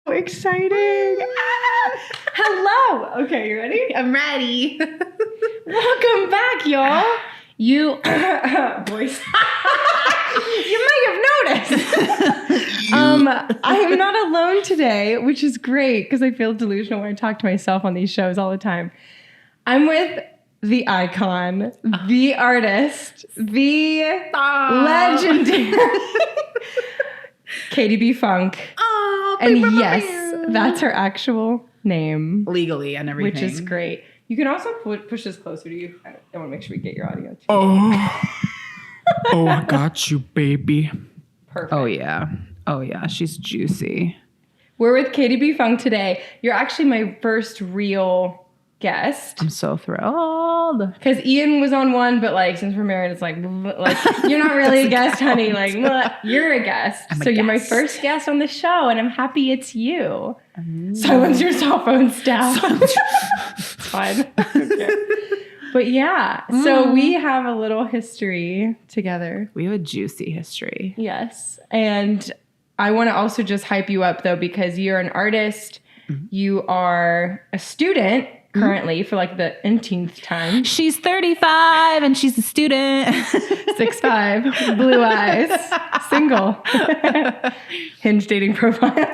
Exciting. Hello. Okay, you ready? I'm ready. Welcome back, y'all. You voice. You might have noticed. I am not alone today, which is great because I feel delusional when I talk to myself on these shows all the time. I'm with the icon, the artist, the legendary Katie B. Funk. And yes, that's her actual name. Legally and everything. Which is great. You can also push this closer to you. I want to make sure we get your audio too. Oh, I got you, baby. Perfect. Oh, yeah. She's juicy. We're with Katie B. Funk today. You're actually my first real guest. I'm so thrilled. Because Ian was on one, but like since we're married, it's like you're not really a guest, honey. Like you're a guest. So you're my first guest on the show, and I'm happy it's you. Silence your cell phone, staff. It's fine. Okay. But yeah, so we have a little history together. We have a juicy history. Yes. And I want to also just hype you up though, because you're an artist. Mm-hmm. You are a student currently for like the umpteenth time. She's 35 and she's a student. 6'5", blue eyes, single, Hinge dating profile.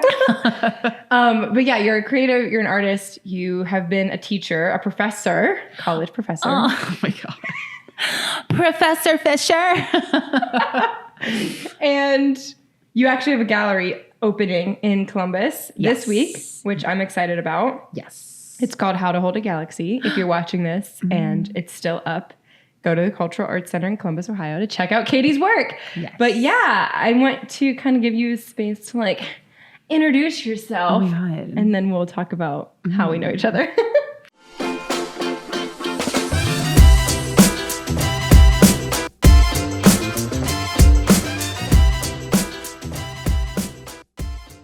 But yeah, you're a creative, you're an artist. You have been a teacher, a professor, college professor. Oh my God. Professor Fisher. And you actually have a gallery opening in Columbus this week, which I'm excited about. Yes. It's called How to Hold a Galaxy. If you're watching this and it's still up, go to the Cultural Arts Center in Columbus, Ohio to check out Katie's work. Yes. But yeah, I want to kind of give you a space to like introduce yourself. Oh my God. And then we'll talk about how we know each other.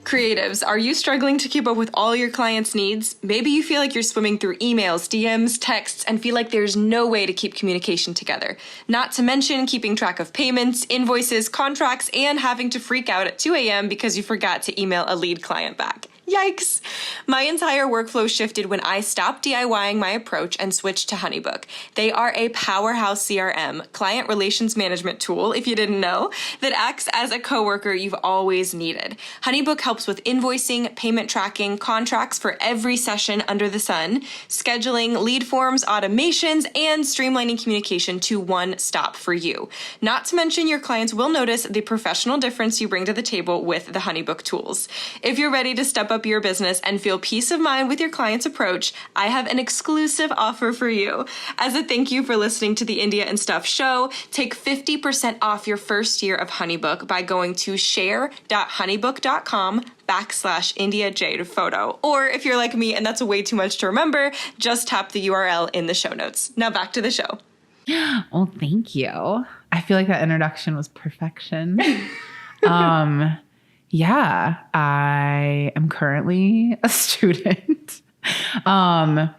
Creatives, are you struggling to keep up with all your clients' needs? Maybe you feel like you're swimming through emails, DMs, texts, and feel like there's no way to keep communication together. Not to mention keeping track of payments, invoices, contracts, and having to freak out at 2 a.m. because you forgot to email a lead client back. Yikes! My entire workflow shifted when I stopped DIYing my approach and switched to HoneyBook. They are a powerhouse CRM, client relations management tool, if you didn't know, that acts as a coworker you've always needed. HoneyBook helps with invoicing, payment tracking, contracts for every session under the sun, scheduling, lead forms, automations, and streamlining communication to one stop for you. Not to mention your clients will notice the professional difference you bring to the table with the HoneyBook tools. If you're ready to step up your business and feel peace of mind with your client's approach, I have an exclusive offer for you. As a thank you for listening to the India and Stuff show, take 50% off your first year of HoneyBook by going to share.honeybook.com/IndiaJadePhoto. Or if you're like me and that's way too much to remember, just tap the URL in the show notes. Now back to the show. Well, thank you. I feel like that introduction was perfection. Yeah, I am currently a student. I'm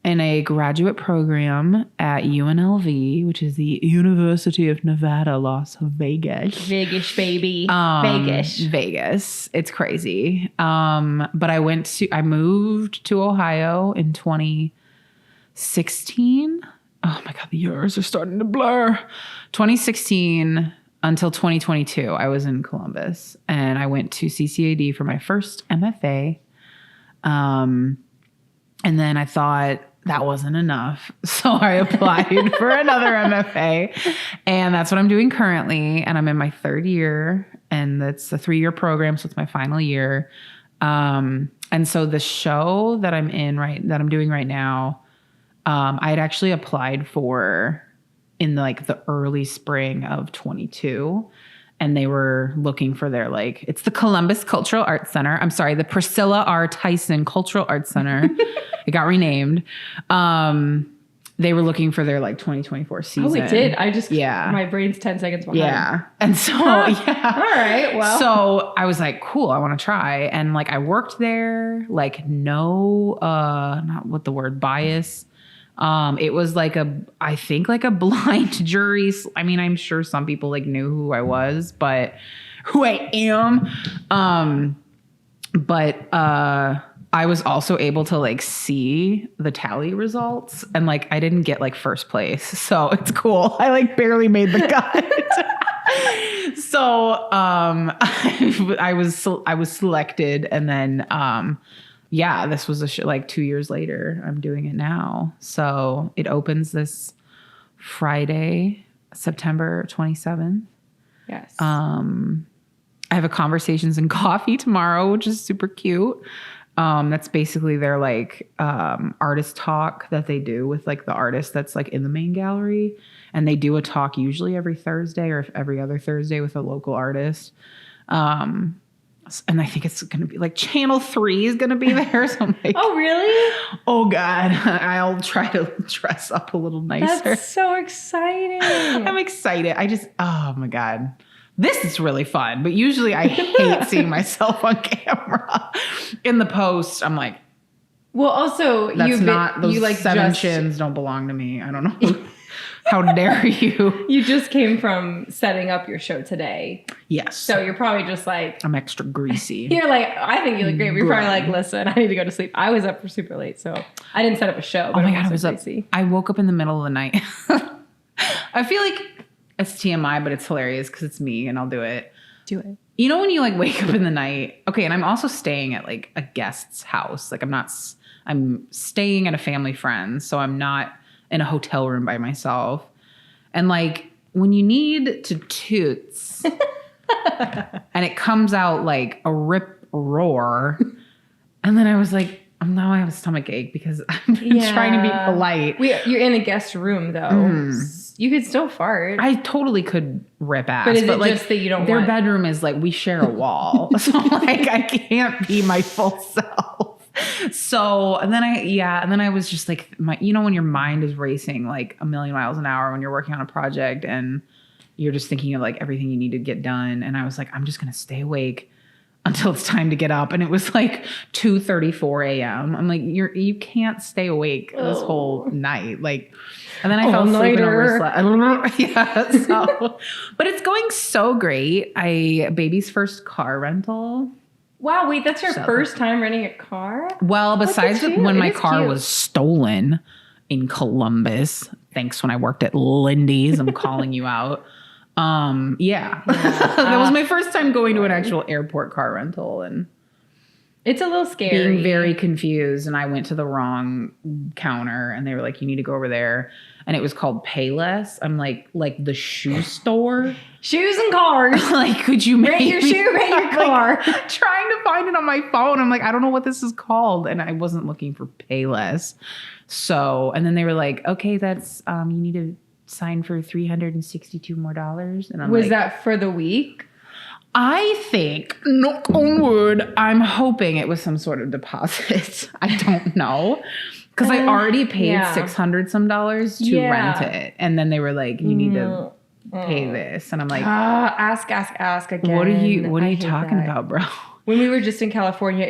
in a graduate program at UNLV, which is the University of Nevada, Las Vegas. Vegas, baby. Vegas. It's crazy. But I moved to Ohio in 2016. Oh my God, the years are starting to blur. 2016 until 2022, I was in Columbus, and I went to CCAD for my first MFA. And then I thought that wasn't enough, so I applied for another MFA, and that's what I'm doing currently. And I'm in my third year, and it's a 3-year program, so it's my final year. And so the show that I'm doing right now, I had actually applied for in like the early spring of 22, and they were looking for their it's the Columbus Cultural Arts Center. I'm sorry, the Priscilla R. Tyson Cultural Arts Center. It got renamed. They were looking for their 2024 season. Oh, it did. My brain's 10 seconds behind. Yeah. And so, yeah. All right. Well, so I was like, cool, I want to try. And I worked there, no, not what the word bias. It was I think a blind jury. I mean, I'm sure some people knew who I was, but who I am. But I was also able to like see the tally results, and like I didn't get like first place, so it's cool. I like barely made the cut. So I was selected, and then yeah, this was like 2 years later. I'm doing it now, so it opens this Friday, September 27th. Yes. I have a Conversations and Coffee tomorrow, which is super cute. That's basically their like artist talk that they do with like the artist that's like in the main gallery. And they do a talk usually every Thursday or every other Thursday with a local artist. And I think it's going to be like Channel 3 is going to be there. So I'm like, oh, really? Oh God, I'll try to dress up a little nicer. That's so exciting. I'm excited. Oh my God. This is really fun, but usually I hate seeing myself on camera. In the post, I'm like, well, also, those seven chins don't belong to me. I don't know. How dare you? You just came from setting up your show today. Yes. So you're probably just like, I'm extra greasy. You're like, I think you look great. But you're probably like, listen, I need to go to sleep. I was up for super late, so I didn't set up a show. But oh my God, I was crazy. up. I woke up in the middle of the night. I feel like it's TMI, but it's hilarious because it's me and I'll do it. Do it. You know when you like wake up in the night? Okay, and I'm also staying at like a guest's house. Like I'm staying at a family friend, so I'm not in a hotel room by myself. And like when you need to toots and it comes out like a rip roar, and then I was like, now I have a stomach ache because I'm trying to be polite. You're in a guest room though. You could still fart. I totally could rip ass. But is it like, just that you don't Their bedroom is like, we share a wall. So like, I can't be my full self. So, and then I was just like, when your mind is racing like a million miles an hour when you're working on a project and you're just thinking of like everything you need to get done. And I was like, I'm just going to stay awake until it's time to get up. And it was like 2:34 a.m. I'm like, you can't stay awake this whole night. Like, and then I fell asleep and overslept. I don't know. Yeah. So, but it's going so great. Baby's first car rental. Wow, wait, that's your first time renting a car? Well, besides when my car was stolen in Columbus, thanks when I worked at Lindy's, I'm calling you out. Yeah. That was my first time going to an actual airport car rental, and it's a little scary. Being very confused, and I went to the wrong counter, and they were like, "You need to go over there," and it was called Payless. I'm like the shoe store, shoes and cars. Like, could you rent your shoe, rent your car? Like, trying to find it on my phone. I'm like, I don't know what this is called, and I wasn't looking for Payless. So, and then they were like, "Okay, that's you need to sign for $362 more." And I'm was that for the week? I think, knock on wood, I'm hoping it was some sort of deposit. I don't know. Because I already paid $600 some to rent it. And then they were like, you need to pay this. And I'm like, ask again. What are you talking about, bro? When we were just in California,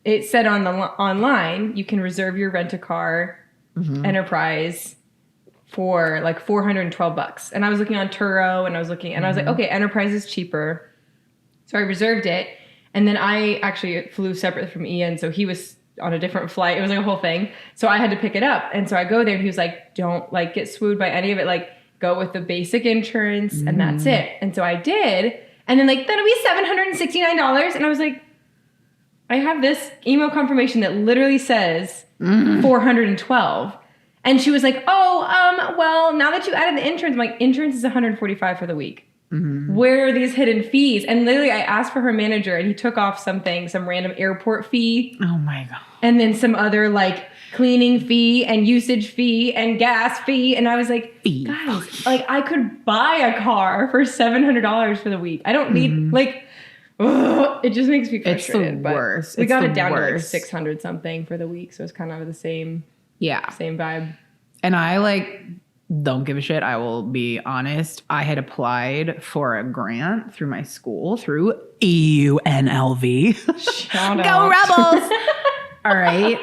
it said online, you can reserve your rent-a-car Enterprise for like $412. And I was looking on Turo and I was like, okay, Enterprise is cheaper. So I reserved it. And then I actually flew separate from Ian. So he was on a different flight. It was like a whole thing. So I had to pick it up. And so I go there and he was like, don't like get swooed by any of it. Like go with the basic insurance and that's it. And so I did. And then like, that'll be $769. And I was like, I have this email confirmation that literally says $412. And she was like, well, now that you added the insurance, I'm like, insurance is $145 for the week. Where are these hidden fees? And literally I asked for her manager and he took off some random airport fee. Oh my God. And then some other like cleaning fee and usage fee and gas fee. And I was like, guys, like I could buy a car for $700 for the week. I don't need it just makes me frustrated. It's the worst. We got it down to like 600 something for the week. So it's kind of the same. Yeah. Same vibe. And I don't give a shit. I will be honest. I had applied for a grant through my school through UNLV. Shout Go Rebels. All right.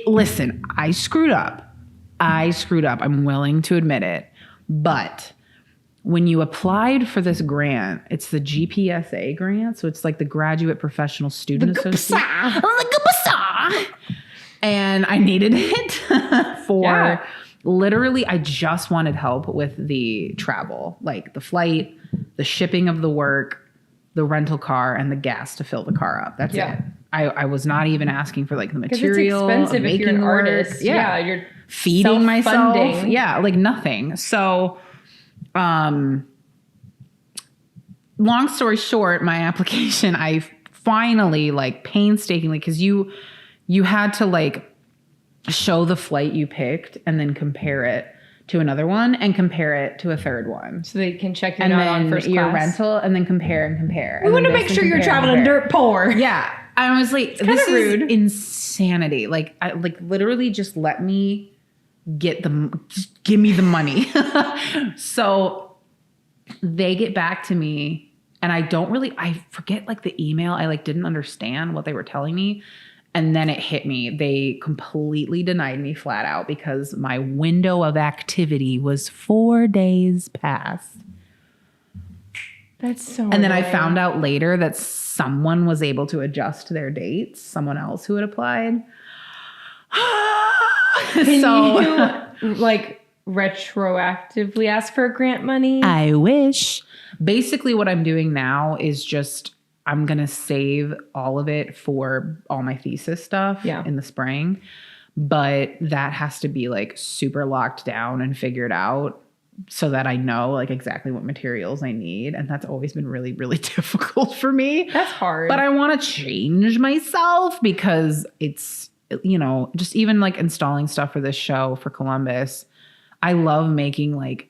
Listen, I screwed up. I'm willing to admit it. But when you applied for this grant, it's the GPSA grant. So it's like the Graduate Professional Student Association. And I needed it for literally, I just wanted help with the travel, like the flight, the shipping of the work, the rental car, and the gas to fill the car up. That's it. I was not even asking for like the material. It's expensive if you're an artist. Yeah. You're feeding myself. Yeah, like nothing. So, long story short, my application, I finally like painstakingly, because you had to like show the flight you picked and then compare it to another one and compare it to a third one. So they can check you're and not on first your class. rental and then compare and compare. We want to make sure you're traveling dirt poor. Yeah. I was like, this rude. is insanity. Like, literally just let me just give me the money. So they get back to me and I forget like the email. I like didn't understand what they were telling me. And then it hit me. They completely denied me flat out because my window of activity was 4 days past. That's so And then I annoying. found out later that someone was able to adjust their dates, someone else who had applied. Can you like retroactively ask for grant money? I wish. Basically what I'm doing now is just I'm going to save all of it for all my thesis stuff in the spring. But that has to be like super locked down and figured out so that I know like exactly what materials I need. And that's always been really, really difficult for me. That's hard. But I want to change myself because it's, you know, just even like installing stuff for this show for Columbus. I love making like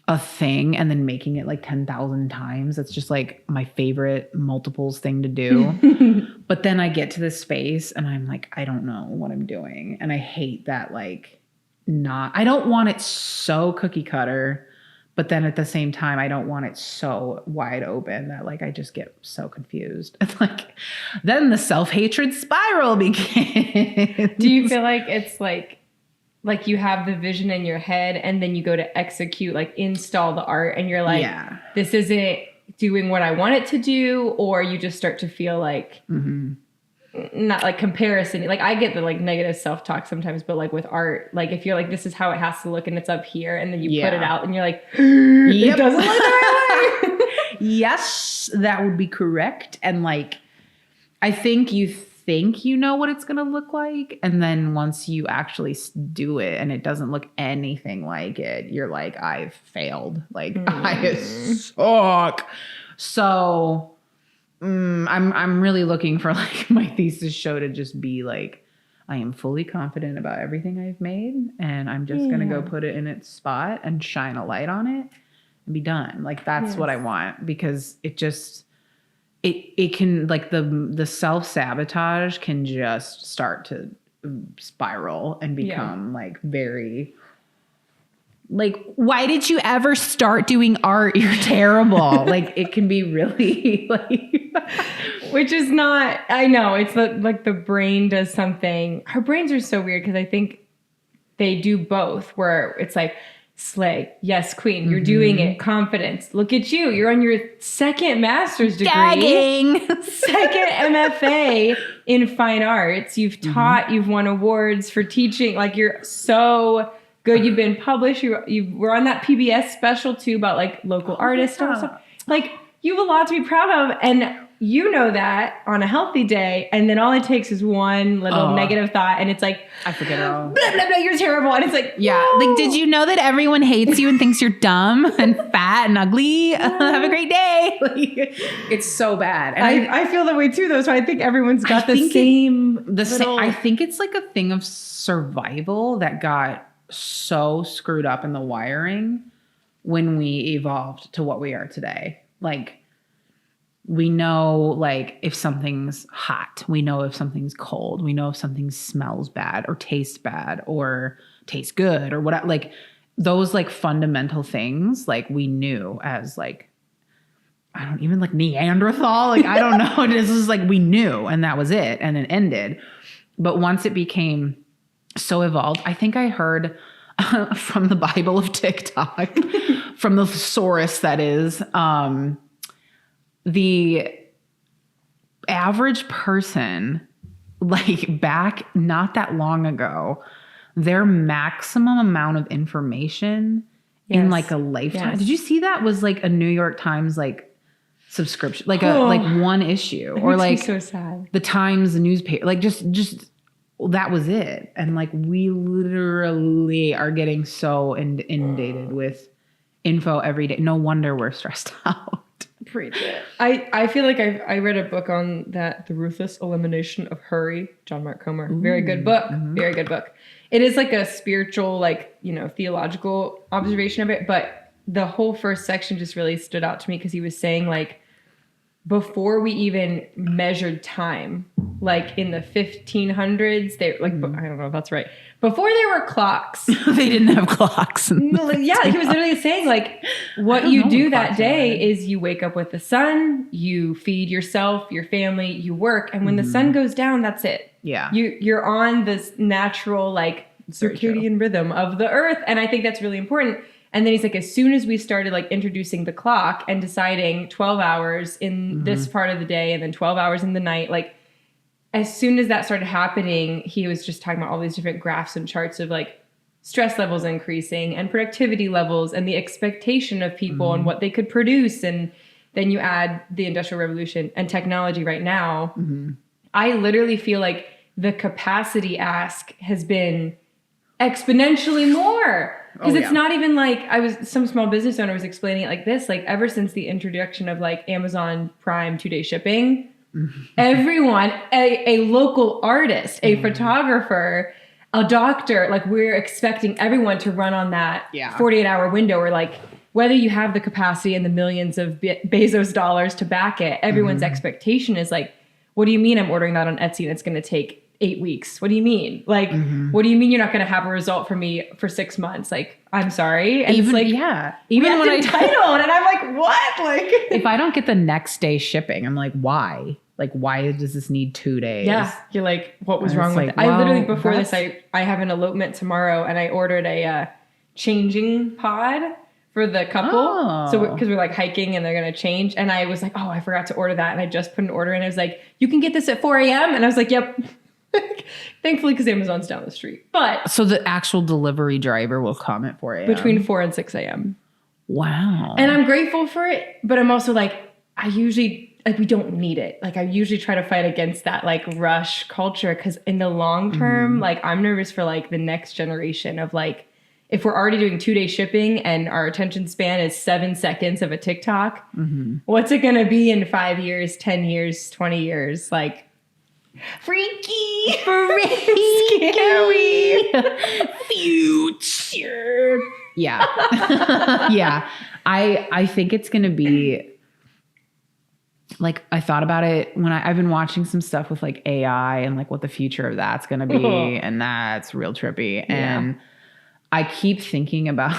a thing and then making it like 10,000 times. It's just like my favorite multiples thing to do. But then I get to this space and I'm like, I don't know what I'm doing. And I hate that I don't want it so cookie cutter, but then at the same time, I don't want it so wide open that like I just get so confused. And like then the self-hatred spiral begins. Do you feel like it's like you have the vision in your head and then you go to execute, like install the art and you're like, this isn't doing what I want it to do? Or you just start to feel like not like comparison. Like I get the like negative self-talk sometimes, but like with art, like if you're like, this is how it has to look and it's up here and then you put it out and you're like, it doesn't look the right way. Yes, that would be correct. And like, I think you know what it's going to look like. And then once you actually do it and it doesn't look anything like it, you're like, I've failed. Like I suck. So I'm really looking for like my thesis show to just be like, I am fully confident about everything I've made. And I'm just going to go put it in its spot and shine a light on it and be done. Like that's what I want because it just, it can like the self-sabotage can just start to spiral and become like very like, why did you ever start doing art? You're terrible. Like it can be really like, which is not, I know it's like the brain does something. Our brains are so weird because I think they do both where it's like, slay. Yes, queen. You're doing it. Confidence. Look at you. You're on your second master's degree. Gagging. Second MFA in fine arts. You've taught, you've won awards for teaching. Like you're so good. You've been published. You were on that PBS special too about like local artists and stuff. Like you have a lot to be proud of. And you know that on a healthy day. And then all it takes is one little negative thought. And it's like, I forget it all. Blah, blah, blah, you're terrible. And it's like, yeah. Like, did you know that everyone hates you and thinks you're dumb and fat and ugly? Have a great day. Like, it's so bad. And I feel that way too, though. So I think everyone's got the same. I think it's like a thing of survival that got so screwed up in the wiring when we evolved to what we are today. Like, we know like if something's hot, we know if something's cold, we know if something smells bad or tastes bad or tastes good or what, like those like fundamental things, like we knew as like, I don't even like Neanderthal. Like, I don't know. This is like, we knew and that was it. And it ended. But once it became so evolved, I think I heard from the Bible of TikTok, from the thesaurus that is, the average person, like back not that long ago, their maximum amount of information in like a lifetime. Did you see that was like a New York Times like subscription, like a like one issue, or like so sad. the Times newspaper, like just that was it. And like we literally are getting so inundated with info every day. No wonder we're stressed out. Preach it. I feel like I read a book on that, The Ruthless Elimination of Hurry, John Mark Comer. Very good book. Very good book. It is like a spiritual, like, you know, theological observation of it. But the whole first section just really stood out to me because he was saying, like, before we even measured time, like in the 1500s, they like, I don't know if that's right. Before there were clocks. They didn't have clocks. Yeah, he was literally saying, like, what you do that day is you wake up with the sun, you feed yourself, your family, you work. And when the sun goes down, that's it. Yeah. You're on this natural, like, circadian rhythm of the earth. And I think that's really important. And then he's like, as soon as we started like introducing the clock and deciding 12 hours in this part of the day and then 12 hours in the night, like as soon as that started happening, he was just talking about all these different graphs and charts of like stress levels increasing and productivity levels and the expectation of people and what they could produce. And then you add the Industrial Revolution and technology right now. I literally feel like the capacity ask has been exponentially more. Because it's not even like some small business owner was explaining it like this, like ever since the introduction of like Amazon Prime 2-day shipping, everyone, a local artist, a photographer, a doctor, like we're expecting everyone to run on that 48-hour window, or like whether you have the capacity and the millions of Bezos dollars to back it, everyone's expectation is like, what do you mean I'm ordering that on Etsy and it's going to take 8 weeks? What do you mean? Like, what do you mean you're not going to have a result for me for 6 months? Like, I'm sorry. And Even, it's like, even when I titled, and I'm like, what? Like, if I don't get the next day shipping, I'm like, why? Like, why does this need 2 days? Yeah. You're like, what was And wrong it's with like, it? I literally, well, before this, I have an elopement tomorrow and I ordered a changing pod for the couple. Oh. So, because we're like hiking and they're going to change. And I was like, oh, I forgot to order that. And I just put an order in. I was like, you can get this at 4 a.m. And I was like, yep. Thankfully, because Amazon's down the street. But so the actual delivery driver will come at 4 a.m. between 4 and 6 a.m. Wow. And I'm grateful for it, but I'm also like, I usually, like, we don't need it. Like, I usually try to fight against that, like, rush culture, because in the long term, like, I'm nervous for, like, the next generation of, like, if we're already doing 2-day shipping and our attention span is 7 seconds of a TikTok, what's it going to be in 5 years, 10 years, 20 years? Like, freaky, scary, future. Yeah. Yeah. I think it's going to be like, I thought about it when I've been watching some stuff with like AI and like what the future of that's going to be. And that's real trippy. And I keep thinking about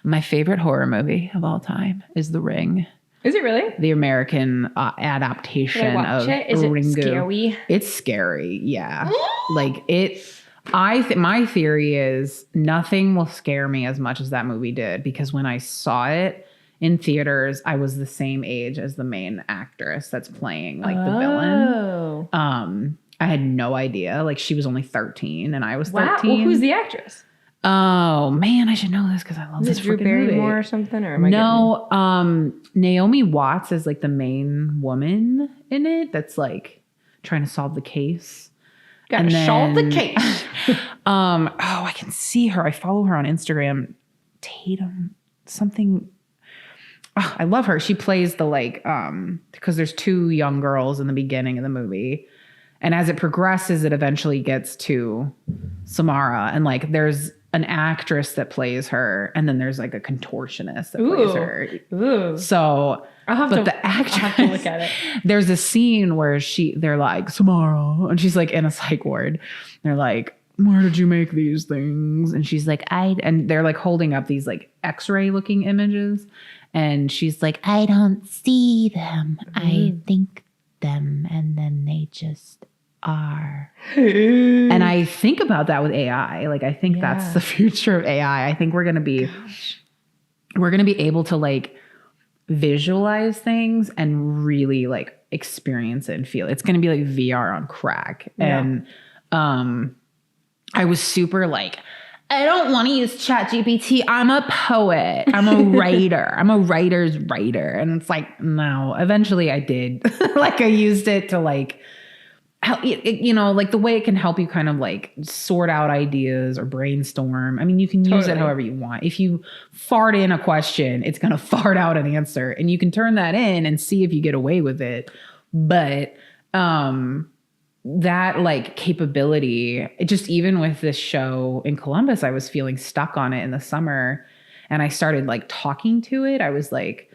my favorite horror movie of all time is The Ring. Is it really? The American adaptation of Is it Ringu. scary? It's scary, yeah. Like it. My theory is nothing will scare me as much as that movie did, because when I saw it in theaters, I was the same age as the main actress that's playing like the villain. I had no idea. Like she was only 13 and I was 13. Wow. Well, who's the actress? Oh man, I should know this because I love this Drew freaking Barrymore movie. or something? Or am I No, Naomi Watts is like the main woman in it that's like trying to solve the case. Gotta solve the case. I can see her. I follow her on Instagram. Tatum something. Oh, I love her. She plays the like because there's 2 young girls in the beginning of the movie. And as it progresses, it eventually gets to Samara. And like there's an actress that plays her, and then there's like a contortionist that plays her. Ooh. So, the actress, I'll have to look at it. There's a scene where they're like, Samara, and she's like in a psych ward. They're like, where did you make these things? And she's like, and they're like holding up these like X-ray looking images. And she's like, I don't see them. I think them. And then they just are. And I think about that with AI. Like, I think that's the future of AI. I think we're going to be able to like visualize things and really like experience it and feel it. It's going to be like VR on crack. Yeah. And I was super like, I don't want to use ChatGPT. I'm a poet. I'm a writer. I'm a writer's writer. And it's like, no, eventually I did. Like I used it to like, help, you know, like the way it can help you kind of like sort out ideas or brainstorm. I mean, you can use it however you want. If you fart in a question, it's going to fart out an answer and you can turn that in and see if you get away with it. But, that like capability, it just even with this show in Columbus, I was feeling stuck on it in the summer and I started like talking to it. I was like,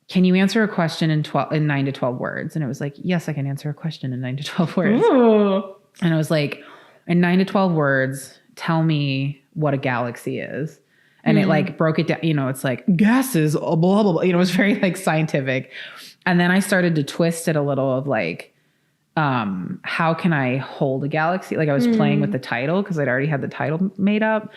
can you answer a question in 9 to 12 words? And it was like, yes, I can answer a question in 9 to 12 words. Ooh. And I was like, in 9 to 12 words, tell me what a galaxy is. And it like broke it down, you know, it's like gases, blah, blah, blah. You know, it was very like scientific. And then I started to twist it a little of like, how can I hold a galaxy? Like I was playing with the title because I'd already had the title made up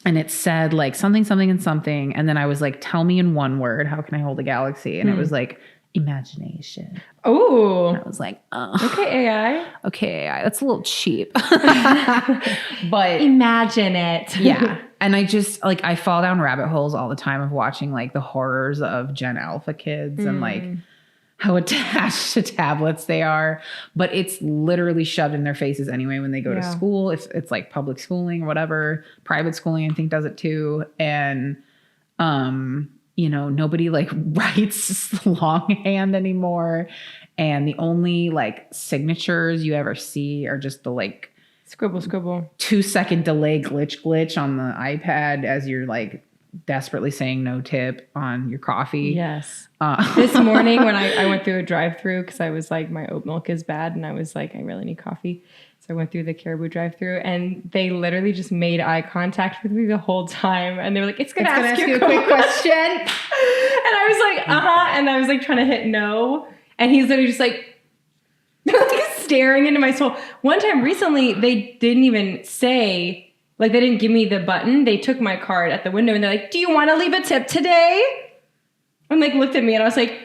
and it said like something, something and something. And then I was like, tell me in one word, how can I hold a galaxy? And it was like imagination. Oh, I was like, okay, AI. Okay, AI. That's a little cheap, but imagine it. Yeah. And I just like, I fall down rabbit holes all the time of watching like the horrors of Gen Alpha kids and like, how attached to tablets they are, but it's literally shoved in their faces anyway when they go to school. It's like public schooling or whatever. Private schooling, I think, does it too. And, you know, nobody like writes longhand anymore. And the only like signatures you ever see are just the like scribble 2-second delay glitch on the iPad as you're like desperately saying no tip on your coffee. Yes. This morning when I went through a drive-through because I was like, my oat milk is bad. And I was like, I really need coffee. So I went through the Caribou drive-through and they literally just made eye contact with me the whole time. And they were like, it's going to ask you a quick question. And I was like, And I was like trying to hit no. And he's literally just like staring into my soul. One time recently, they didn't even say, like, they didn't give me the button. They took my card at the window and they're like, do you want to leave a tip today? And like looked at me and I was like,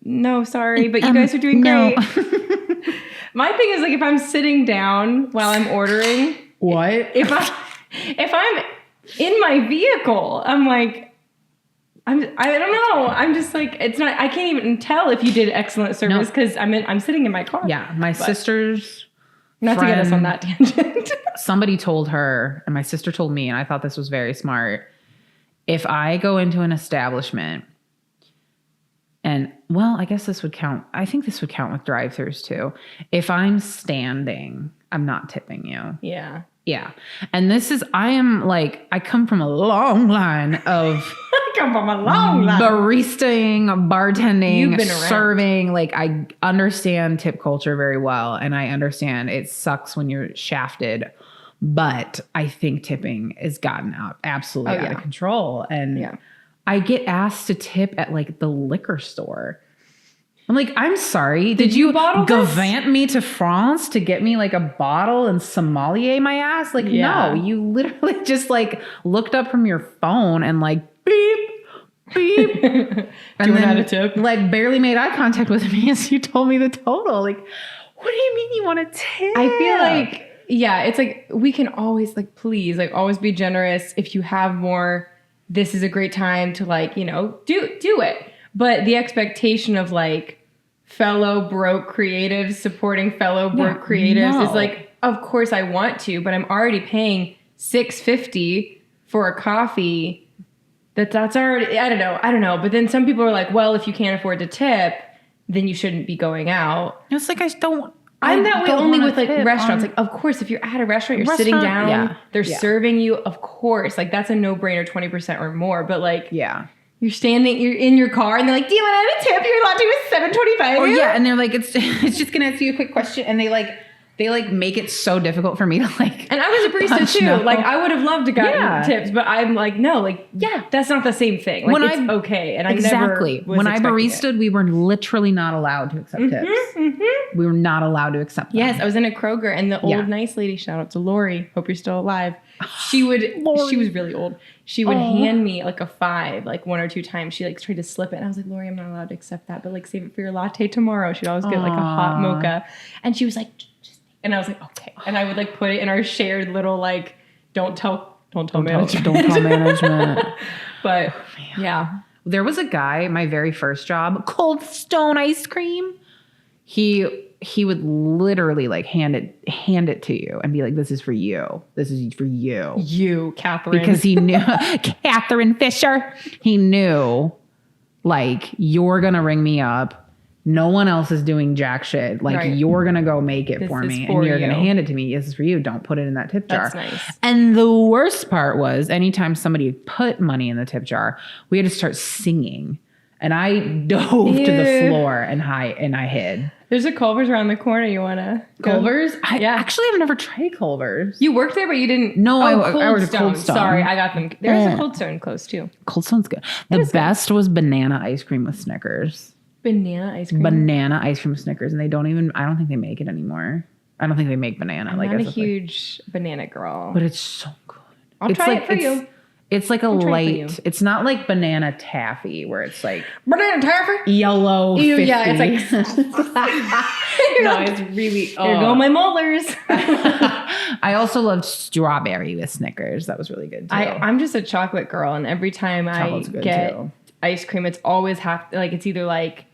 no, sorry, but you guys are doing great. My thing is like, if I'm sitting down while I'm ordering. What? If I'm in my vehicle, I'm like, I don't know. I'm just like, it's not, I can't even tell if you did excellent service because I'm sitting in my car. Yeah. My sister's not friend, to get us on that tangent. Somebody told her, and my sister told me, and I thought this was very smart. If I go into an establishment and, well, I guess this would count. I think this would count with drive-thrus too. If I'm standing, I'm not tipping you. Yeah. Yeah. And I come from a long line of baristaing, bartending, serving. Like I understand tip culture very well. And I understand it sucks when you're shafted, but I think tipping has gotten absolutely out of control. And I get asked to tip at like the liquor store. I'm like, I'm sorry. Did you gavant me to France to get me like a bottle and sommelier my ass? Like, no, you literally just like looked up from your phone and like beep, beep. And then a tip? Like barely made eye contact with me as you told me the total. Like, what do you mean you want to tip? I feel like, it's like we can always like, please, like always be generous. If you have more, this is a great time to like, you know, do it. But the expectation of like, fellow broke creatives supporting fellow broke creatives is like, of course I want to, but I'm already paying $6.50 for a coffee. That's already, I don't know. But then some people are like, well, if you can't afford to tip, then you shouldn't be going out. It's like, I'm that way only with like restaurants. Like, of course, if you're at a restaurant, you're sitting down, they're serving you. Of course, like that's a no-brainer, 20% or more. But like, you're standing, you're in your car, and they're like, do you want to have a tip? You're allowed to with $7.25. Oh, yeah. And they're like, it's just going to ask you a quick question. And they like they like make it so difficult for me to like. And I was a barista punch too. no. Like I would have loved to gotten Yeah. tips, but I'm like, no, like, that's not the same thing. Like When it's I- okay. And I Exactly. never was When I expecting it. baristaed, we were literally not allowed to accept tips. We were not allowed to accept them. Yes, I was in a Kroger and the old Yeah. nice lady, shout out to Lori, hope you're still alive. She would, Lori. she was really old. She would hand me like a 5, like 1 or 2 times. She like tried to slip it. And I was like, Lori, I'm not allowed to accept that, but like save it for your latte tomorrow. She'd always get like a hot mocha. And she was like, just, and I was like, okay. And I would like put it in our shared little like, don't tell management. Don't tell management. But yeah. There was a guy, my very first job, Cold Stone ice cream. He would literally like hand it to you and be like, "This is for you. This is for you." You, Catherine. Because he knew Catherine Fisher. He knew like you're gonna ring me up. No one else is doing jack shit. Like Right. you're gonna go make it This for is me, for and you're gonna you. hand it to me. This is for you. Don't put it in that tip jar. That's nice. And the worst part was, anytime somebody put money in the tip jar, we had to start singing. And I dove to the Ew. floor and I hid. There's a Culver's around the corner. You want to go? Culver's? I Yeah. actually have never tried Culver's. You worked there, but you didn't. No, I worked at Stone. Cold Stone. Sorry, I got them. There's Yeah. a Cold Stone close too. Cold Stone's good. The best was banana ice cream with Snickers. Banana ice cream. Banana ice cream with Snickers. And I don't think they make it anymore. I don't think they make banana. I'm like not a as a- huge banana girl. but it's so good. I'll It's try like, it for you. It's like a I'll try it for light. you. It's not like banana taffy where it's like Banana taffy. yellow. Ew, 50. yeah, it's no, it's really. Here go my molars. I also loved strawberry with Snickers. That was really good too. I'm just a chocolate girl, and every time Chocolate's I good, get too. ice cream, it's always like it's either like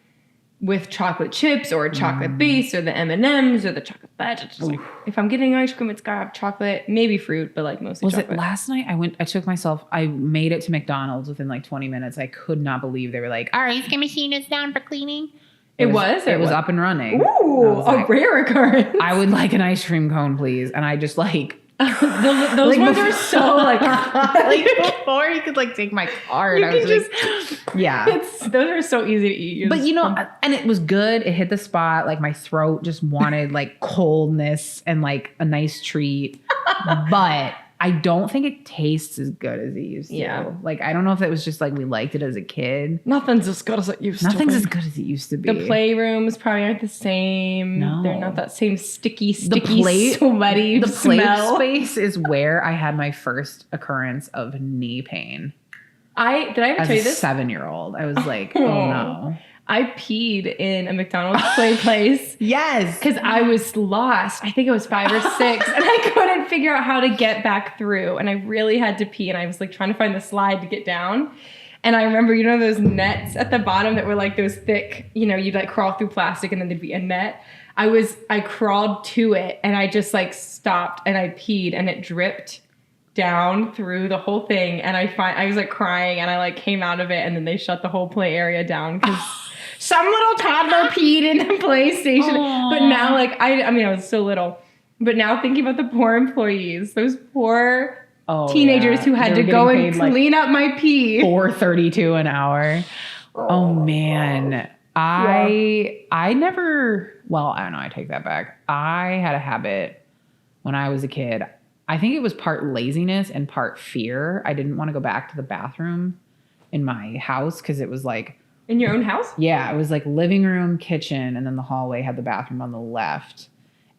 with chocolate chips or chocolate base or the M&Ms or the chocolate fudge. It's just like, if I'm getting ice cream, it's gotta have chocolate, maybe fruit, but like mostly Was chocolate. it last night? I made it to McDonald's within like 20 minutes. I could not believe they were like, our ice cream machine is down for cleaning. It was up and running. Ooh, I was a like, rare occurrence. I would like an ice cream cone, please. And I just like, Those ones are so like, like before you could like take my card. you I was can like, just, yeah. those are so easy to eat. But you know, and it was good. It hit the spot. Like my throat just wanted like coldness and like a nice treat. But I don't think it tastes as good as it used to. Yeah. Like I don't know if it was just like we liked it as a kid. nothing's as good as it used Nothing's to as be. good as it used to be. The playrooms probably aren't the same. No. They're not that same sticky, play- sweaty the play smell. space is where I had my first occurrence of knee pain. Did I ever As tell a you this? 7-year-old, I was like, oh no. I peed in a McDonald's play place Yes. because I was lost. I think it was 5 or 6, and I couldn't figure out how to get back through. And I really had to pee, and I was like trying to find the slide to get down. And I remember, those nets at the bottom that were like those thick, you'd like crawl through plastic and then there'd be a net. I crawled to it and I just like stopped and I peed and it dripped down through the whole thing. And I was like crying and I like came out of it and then they shut the whole play area down because some little toddler peed in the PlayStation. Aww. But now like, I was so little, but now thinking about the poor employees, those poor teenagers who had They to were go getting and paid, clean up my pee. $4.32 an hour. Oh man. I never, well, I don't know, I take that back. I had a habit when I was a kid. I think it was part laziness and part fear. I didn't want to go back to the bathroom in my house because it was like, In your own house? yeah, it was like living room, kitchen, and then the hallway had the bathroom on the left.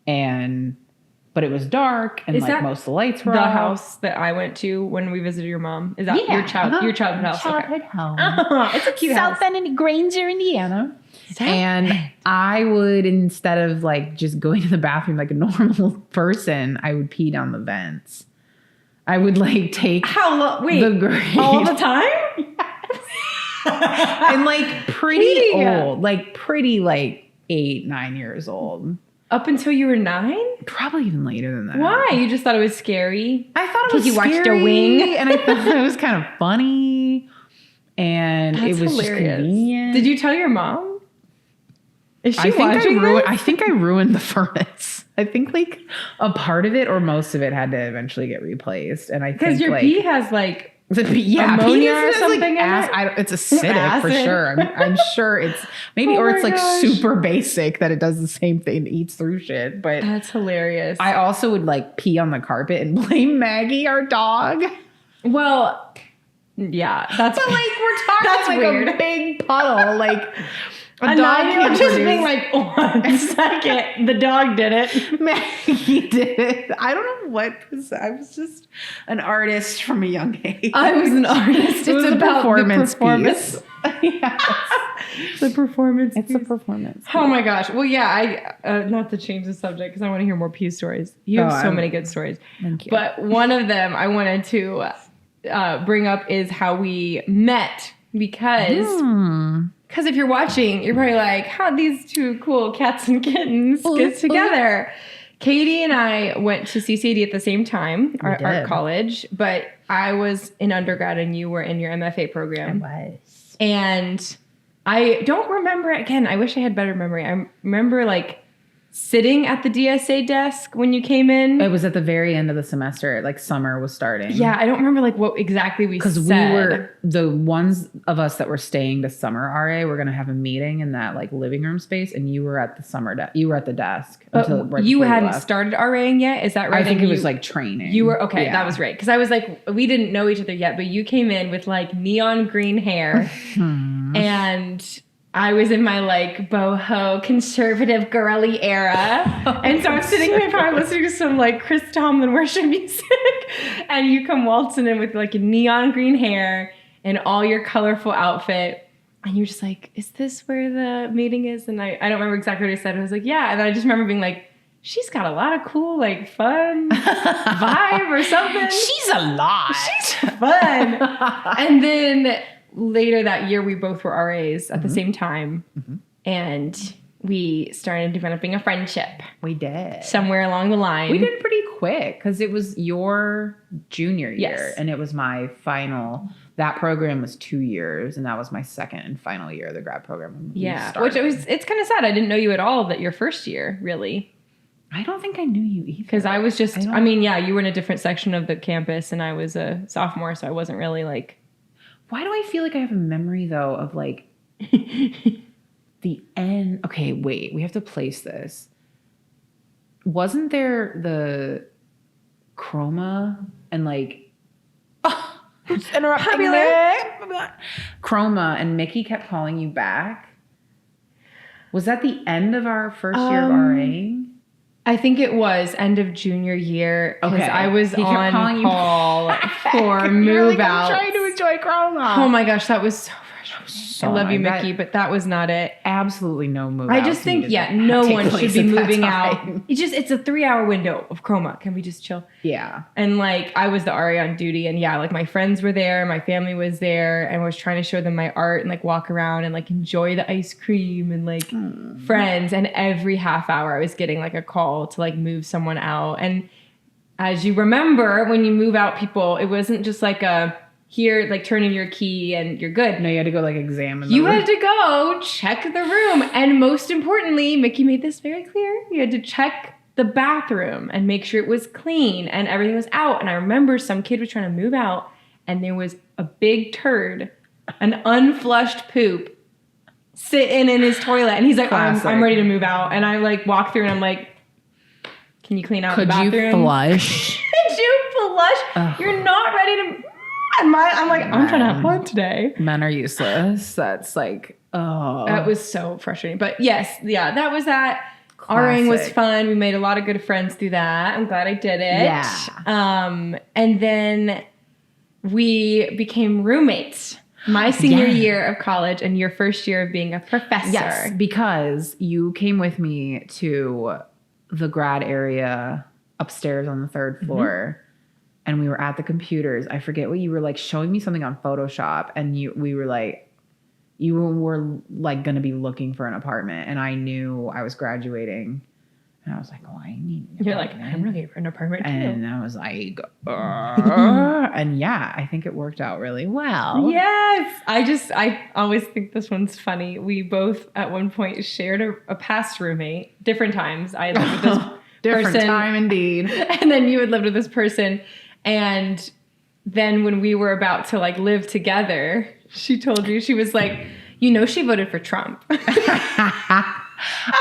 But it was dark and Is like that most of the lights were The off. house that I went to when we visited your mom. Is that Yeah, your childhood house? Okay. Childhood home. It's a cute South house. Bend in Granger, Indiana. And I would, instead of like just going to the bathroom like a normal person, I would pee down the vents. I would like take How long? Wait, the grade all the time? and like pretty Peeing. old, like pretty like 8, 9 years old. Up until you were 9? Probably even later than that. Why? You just thought it was scary? I thought it 'Cause was you watched a scary, wing? and I thought it was kind of funny, and That's it was hilarious. just convenient. Did you tell your mom? Is she I think watching I think I ruined the furnace. I think like a part of it or most of it had to eventually get replaced, and I Because think your like pee has like Yeah, ammonia penis or has, something in it? it's acidic for Acid. sure. I'm sure it's maybe, Oh or my it's like gosh. super basic that it does the same thing, it eats through shit. But That's hilarious. I also would like pee on the carpet and blame Maggie, our dog. well, yeah, that's But like we're talking That's like weird. a big puddle, like a a dog 9-year-old can just produce. being like, 1 second, the dog did it. Maggie did it. I don't know what this, I was just an artist from a young age. I was an artist. It was a about performance the performance. piece. Yes. The performance. It's a piece. performance. Oh my gosh. Well, yeah, not to change the subject because I want to hear more pee stories. You have so many good stories. Thank you. But one of them I wanted to bring up is how we met because if you're watching, you're probably like, how these two cool cats and kittens get together. Katie and I went to CCAD at the same time, art college, but I was in undergrad and you were in your MFA program. was. And I don't remember, again, I wish I had better memory. I remember like sitting at the DSA desk when you came in. It was at the very end of the semester, like summer was starting. Yeah, I don't remember like what exactly we said. Because we were, the ones of us that were staying to summer RA were going to have a meeting in that like living room space, and you were at the you were at the desk. But right you before hadn't left. started RAing yet? Is that right? I think And it was like training. You were, okay, Yeah. that was right. Because I was like, we didn't know each other yet, but you came in with like neon green hair. And I was in my like boho conservative girly era. And so I'm sitting there probably listening to some like Chris Tomlin worship music. And you come waltzing in with like neon green hair and all your colorful outfit. And you're just like, is this where the meeting is? And I don't remember exactly what I said. I was like, yeah. And I just remember being like, she's got a lot of cool, like fun vibe or something. She's a lot. She's fun. And then later that year, we both were RAs at the same time. And we started developing a friendship We did. somewhere along the line. We did pretty quick because it was your junior year Yes. and it was my final. That program was 2 years and that was my second and final year of the grad program. when we Yeah, started. it's kind of sad. I didn't know you at all that your first year, really. I don't think I knew you either. Because I was just, don't- I mean, yeah, you were in a different section of the campus and I was a sophomore, so I wasn't really like. Why do I feel like I have a memory though of like the end? Okay, wait, we have to place this. Wasn't there the chroma and like interrupting me? Chroma and Mickey kept calling you back? Was that the end of our first year of RAing? I think it was end of junior year because Okay. I was He kept on calling you call for You're move like, out. I'm trying to enjoy chroma. Oh my gosh, that was so frustrating. So I love you, annoying. Mickey, but that was not it. Absolutely no move. I just think, no one should be moving out. time. It's a 3-hour window of chroma. Can we just chill? Yeah. And like I was the RA on duty, and yeah, like my friends were there, my family was there, and I was trying to show them my art and like walk around and like enjoy the ice cream and like friends. And every half hour, I was getting like a call to like move someone out. And as you remember, when you move out people, it wasn't just like a here, like turn in your key and you're good. No, you had to go like examine. You the room. had to go check the room. And most importantly, Mickey made this very clear. You had to check the bathroom and make sure it was clean and everything was out. And I remember some kid was trying to move out and there was a big turd, an unflushed poop sitting in his toilet. And he's like, Classic. I'm ready to move out. And I like walk through and I'm like, can you clean out the bathroom? flush? Could you flush? Ugh. You're not ready to. And I'm like, I'm trying to have fun today. Men are useless. That's like, oh. That was so frustrating. But yes, yeah, that was that. RAing was Classic. fun. We made a lot of good friends through that. I'm glad I did it. Yeah. And then we became roommates. My senior Yeah. year of college and your first year of being a professor. Yes, because you came with me to the grad area upstairs on the third floor. And we were at the computers. I forget what you were like showing me something on Photoshop, and we were like, you were like going to be looking for an apartment, and I knew I was graduating, and I was like, oh, I need. An You're like, apartment. I'm looking for an apartment too. And I was like, and yeah, I think it worked out really well. Yes. I always think this one's funny. We both at one point shared a past roommate, different times. I lived with this Different person. time indeed. And then you had lived with this person. And then when we were about to like live together, she told you, she was like, she voted for Trump.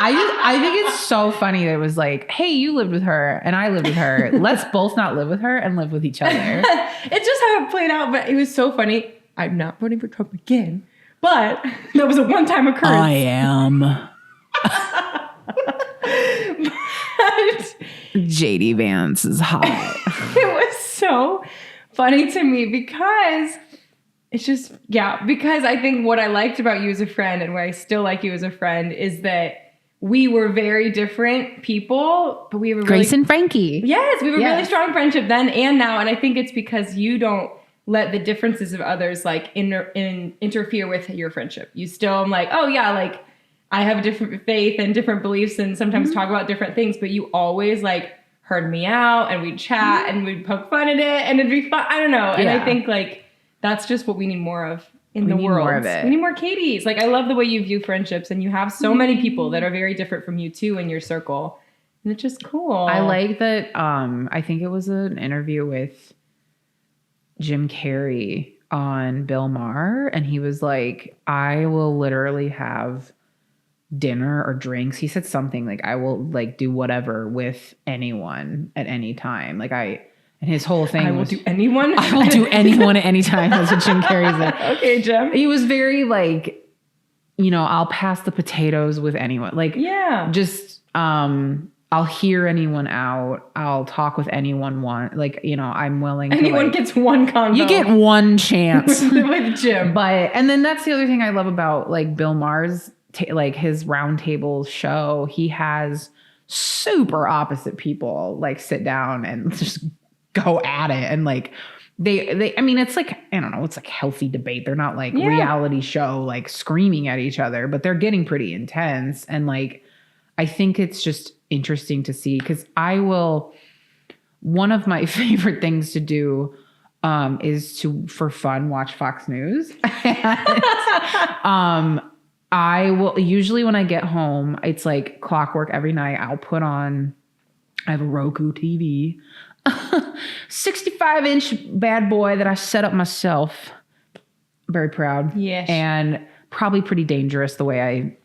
I think it's so funny that it was like, hey, you lived with her and I lived with her. Let's both not live with her and live with each other. It's just how it played out, but it was so funny. I'm not voting for Trump again, but that was a one-time occurrence. I am. But JD Vance is hot. it was so funny to me because it's just, because I think what I liked about you as a friend and why I still like you as a friend is that we were very different people, but we were Grace and Frankie. Yes, we have a really strong friendship then and now. And I think it's because you don't let the differences of others like interfere with your friendship. You still, I'm like, oh yeah, like I have a different faith and different beliefs and sometimes talk about different things, but you always like heard me out and we'd chat and we'd poke fun at it and it'd be fun. I don't know. And I think like that's just what we need more of in the world. More of it. We need more Katies. Like I love the way you view friendships and you have so many people that are very different from you too in your circle. And it's just cool. I like that. I think it was an interview with Jim Carrey on Bill Maher. And he was like, I will literally have dinner or drinks. He said something like, I will like do whatever with anyone at any time. Like and his whole thing I will was, do anyone. I will do anyone at any time. That's what Jim Carrey said. Okay, Jim. He was very like, I'll pass the potatoes with anyone. Like, just, I'll hear anyone out. I'll talk with anyone like, I'm willing anyone to gets one convo. You get one chance with Jim. And then that's the other thing I love about like Bill Maher's, like his roundtable show. He has super opposite people like sit down and just go at it. And like, I mean, it's like, I don't know, it's like healthy debate. They're not like reality show, like screaming at each other, but they're getting pretty intense. And like, I think it's just interesting to see because one of my favorite things to do is to, for fun, watch Fox News. And, I will usually when I get home, it's like clockwork every night. I have a Roku TV, 65-inch bad boy that I set up myself. Very proud. Yes. And probably pretty dangerous the way I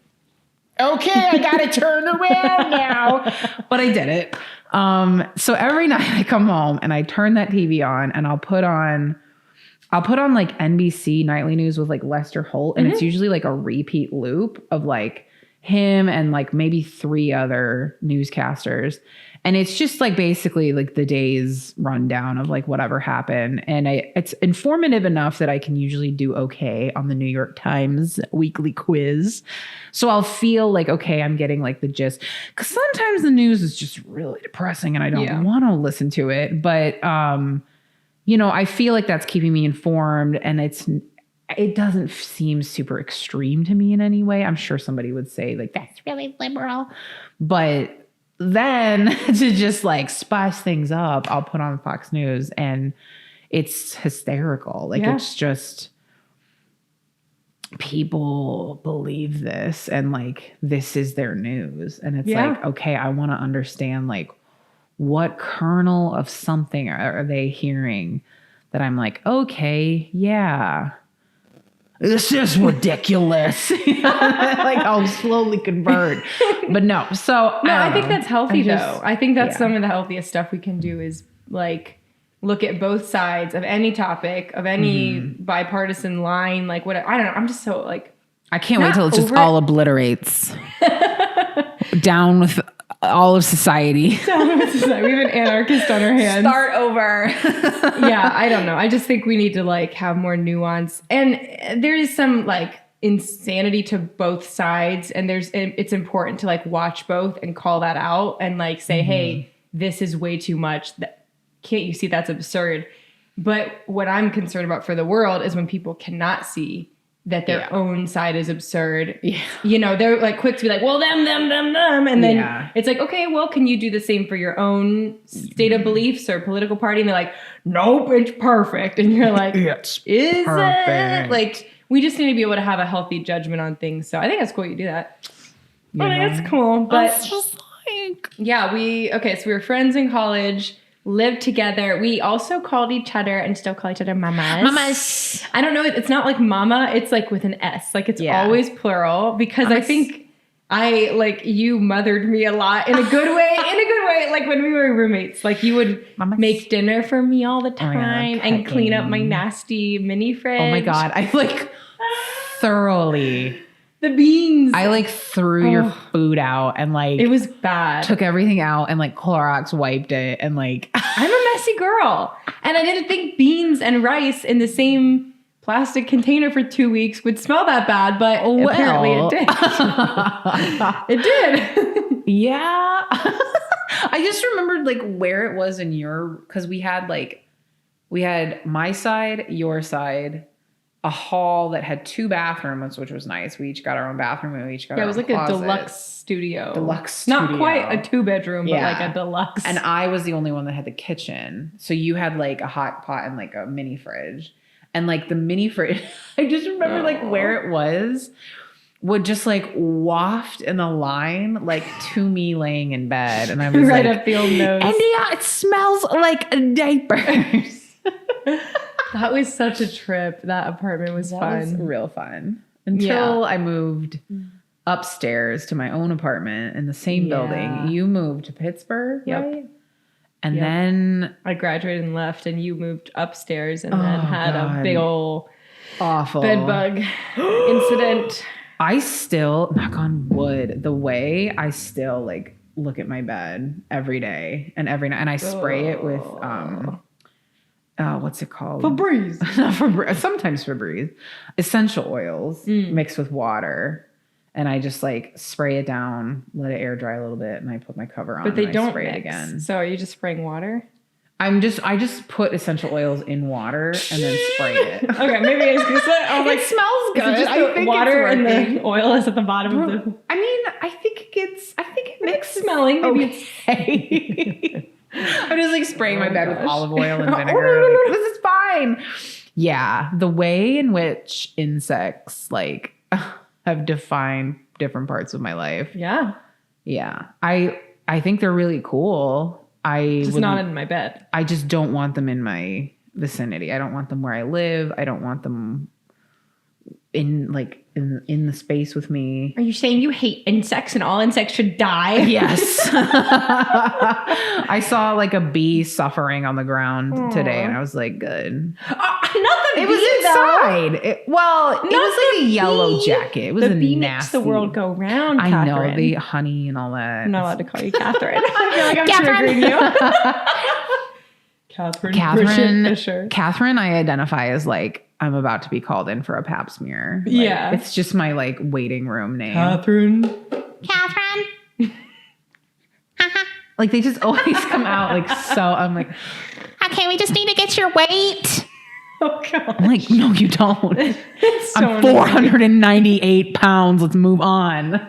got to turn around now. But I did it. So every night I come home and I turn that TV on and I'll put on like NBC nightly news with like Lester Holt. And it's usually like a repeat loop of like him and like maybe 3 other newscasters. And it's just like basically like the day's rundown of like whatever happened. And it's informative enough that I can usually do okay on the New York Times weekly quiz. So I'll feel like, okay, I'm getting like the gist. Because sometimes the news is just really depressing and I don't want to listen to it. But, I feel like that's keeping me informed and it doesn't seem super extreme to me in any way. I'm sure somebody would say like, that's really liberal. But then to just like spice things up, I'll put on Fox News and it's hysterical. Like it's just people believe this and like this is their news. And it's like, okay, I want to understand like what kernel of something are they hearing that I'm like, okay, yeah, this is ridiculous. Like I'll slowly convert, but no. So I think that's healthy though. I think that's some of the healthiest stuff we can do is like look at both sides of any topic, of any bipartisan line, like what, I don't know. I'm just so like, I can't wait till it just all obliterates. Down with all of society. We have an anarchist on our hands. Start over. I don't know. I just think we need to like have more nuance. And there is some like insanity to both sides. And it's important to like watch both and call that out and like say, hey, this is way too much. Can't you see that's absurd? But what I'm concerned about for the world is when people cannot see that their own side is absurd. Yeah. They're like quick to be like, well, them. And then it's like, okay, well, can you do the same for your own state of beliefs or political party? And they're like, nope, it's perfect. And you're like, is perfect. It? Like, we just need to be able to have a healthy judgment on things. So I think that's cool you do that. I think that's cool. But it's just like, so we were friends in college, lived together. We also called each other and still call each other mamas. Mamas. I don't know. It's not like mama. It's like with an S. Like it's always plural because I think you mothered me a lot in a good way. Like when we were roommates, like you would make dinner for me all the time and clean up my nasty mini fridge. Oh my God. I like thoroughly. The beans. I like threw your food out and like. It was bad. Took everything out and like Clorox wiped it and like. I'm a messy girl. And I didn't think beans and rice in the same plastic container for 2 weeks would smell that bad, but apparently it did. It did. Yeah. I just remembered like where it was in because we had my side, your side, a hall that had 2 bathrooms, which was nice. We each got our own bathroom and we each got our own closet. It was like a deluxe studio. Not quite a 2-bedroom, but like a deluxe. And I was the only one that had the kitchen. So you had like a hot pot and like a mini fridge. And like the mini fridge, I just remember like where it was would just like waft in a line like to me laying in bed. And I was right like, up the old nose. India, it smells like diapers. That was such a trip. That apartment was fun. Was real fun. Until I moved upstairs to my own apartment in the same building. You moved to Pittsburgh, right? And then I graduated and left, and you moved upstairs and then had a big old awful bed bug incident. I still, knock on wood, the way I still like look at my bed every day and every night, and I spray it with what's it called? Febreze. Not Febreze. Sometimes Febreze. Essential oils mixed with water. And I just like spray it down, let it air dry a little bit, and I put my cover on. But they don't spray mix. It again. So are you just spraying water? I just put essential oils in water and then spray it. Okay, maybe I was gonna say. I was like, it smells good. Just I think water it's and the oil is at the bottom of the. I mean, I think it makes smelling. Maybe okay. I'm just like spraying my bed with olive oil and vinegar. Like, this is fine. Yeah, the way in which insects like have defined different parts of my life. Yeah. I think they're really cool. Just not in my bed. I just don't want them in my vicinity. I don't want them where I live. I don't want them in the space with me. Are you saying you hate insects and all insects should die? Yes. I saw like a bee suffering on the ground today, and I was like, good. Not the it bee, was inside. It was like a yellow bee. jacket. It was the a bee nasty. Makes the world go round. I Catherine. know the honey and all that. I'm not allowed to call you Catherine. I feel like I'm triggering you. Catherine, I identify as like I'm about to be called in for a pap smear. Like, yeah, it's just my like waiting room name. Catherine. Like they just always come out like so. I'm like, okay, we just need to get your weight. Oh God! I'm like, no, you don't. It's so I'm 498 pounds. Let's move on.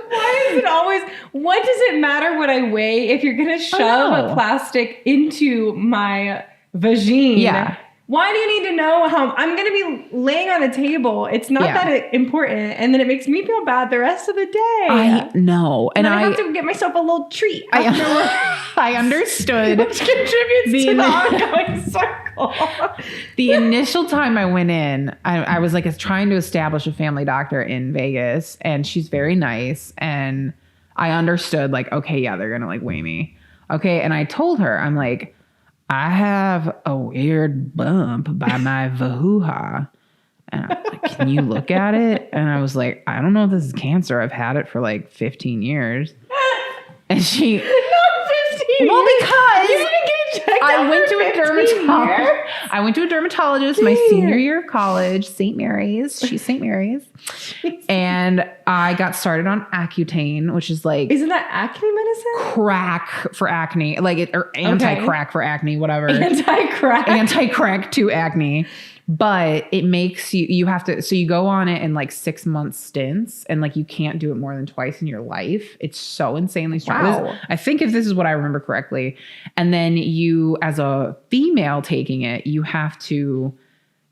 Why is it always? What does it matter what I weigh if you're gonna shove a plastic into my vagina? Yeah. Why do you need to know how I'm going to be laying on a table? It's not that important. And then it makes me feel bad the rest of the day. I know. And I have to get myself a little treat. I understood. Which contributes to the ongoing circle. The initial time I went in, I was like trying to establish a family doctor in Vegas. And she's very nice. And I understood like, okay, yeah, they're going to like weigh me. Okay. And I told her, I'm like, I have a weird bump by my vahuha. And I'm like, can you look at it? And I was like, I don't know if this is cancer. I've had it for like 15 years. And she... Not 15 Well, years. because you didn't get checked I out went to for a 15 dermatologist. years? I went to a dermatologist my senior year of college, St. Mary's. She's St. Mary's. And I got started on Accutane, which is like... Isn't that acne medicine? Crack for acne. Like or anti-crack for acne, whatever. Anti-crack. Anti-crack to acne. But it makes you have to, so you go on it in like 6 month stints and like you can't do it more than twice in your life. It's so insanely strong. Wow. I think if this is what I remember correctly. And then you, as a female taking it, you have to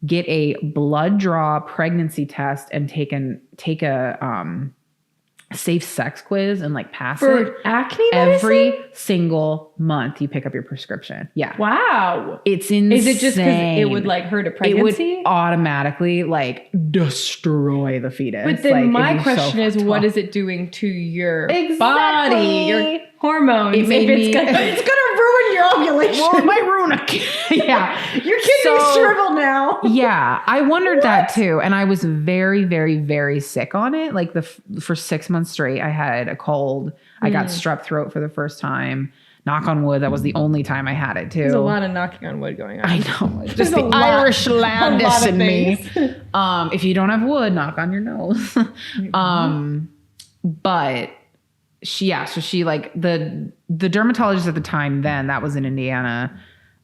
get a blood draw pregnancy test and take a safe sex quiz and like pass For it. acne medicine? Every single month you pick up your prescription. Yeah. Wow. It's insane. Is it just because it would like hurt a pregnancy? It would automatically like destroy the fetus. But then like, my question is, what is it doing to your body, your hormones? It made it's gonna ruin your ovulation. Well, it might ruin a kid. Yeah. Your kidneys shrivel now. Yeah. I wondered that too. And I was very, very, very sick on it. Like for 6 months straight, I had a cold. I got strep throat for the first time. Knock on wood, that was the only time I had it too. There's a lot of knocking on wood going on. I know. It's just the Irish landis in me. If you don't have wood, knock on your nose. But she like the dermatologist at the time then, that was in Indiana.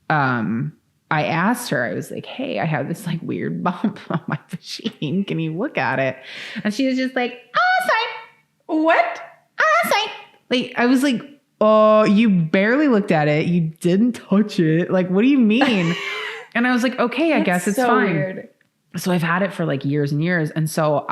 I asked her, I was like, hey, I have this like weird bump on my machine. Can you look at it? And she was just like, oh, sorry. What? Oh, sorry. Like, I was like, oh, you barely looked at it. You didn't touch it. Like, what do you mean? And I was like, okay, I guess it's so fine. Weird. So I've had it for like years and years. And so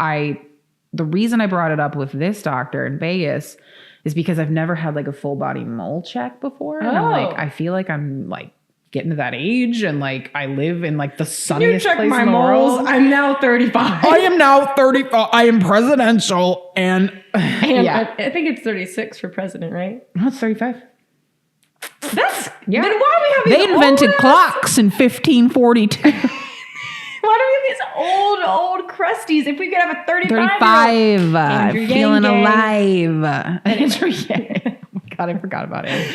the reason I brought it up with this doctor in Vegas is because I've never had like a full body mole check before. And I'm like, I feel like I'm like getting to that age and like I live in like the sunniest place in the world. I'm now 35. I am now 35. I am presidential and yeah. I think it's 36 for president, right? No, it's 35. That's yeah. Then why do we have these They invented old clocks in 1542. Why do we have these old crusties if we could have a 35. Andrew Feeling Yang. alive. Andrew Yang. Oh my God, I forgot about it.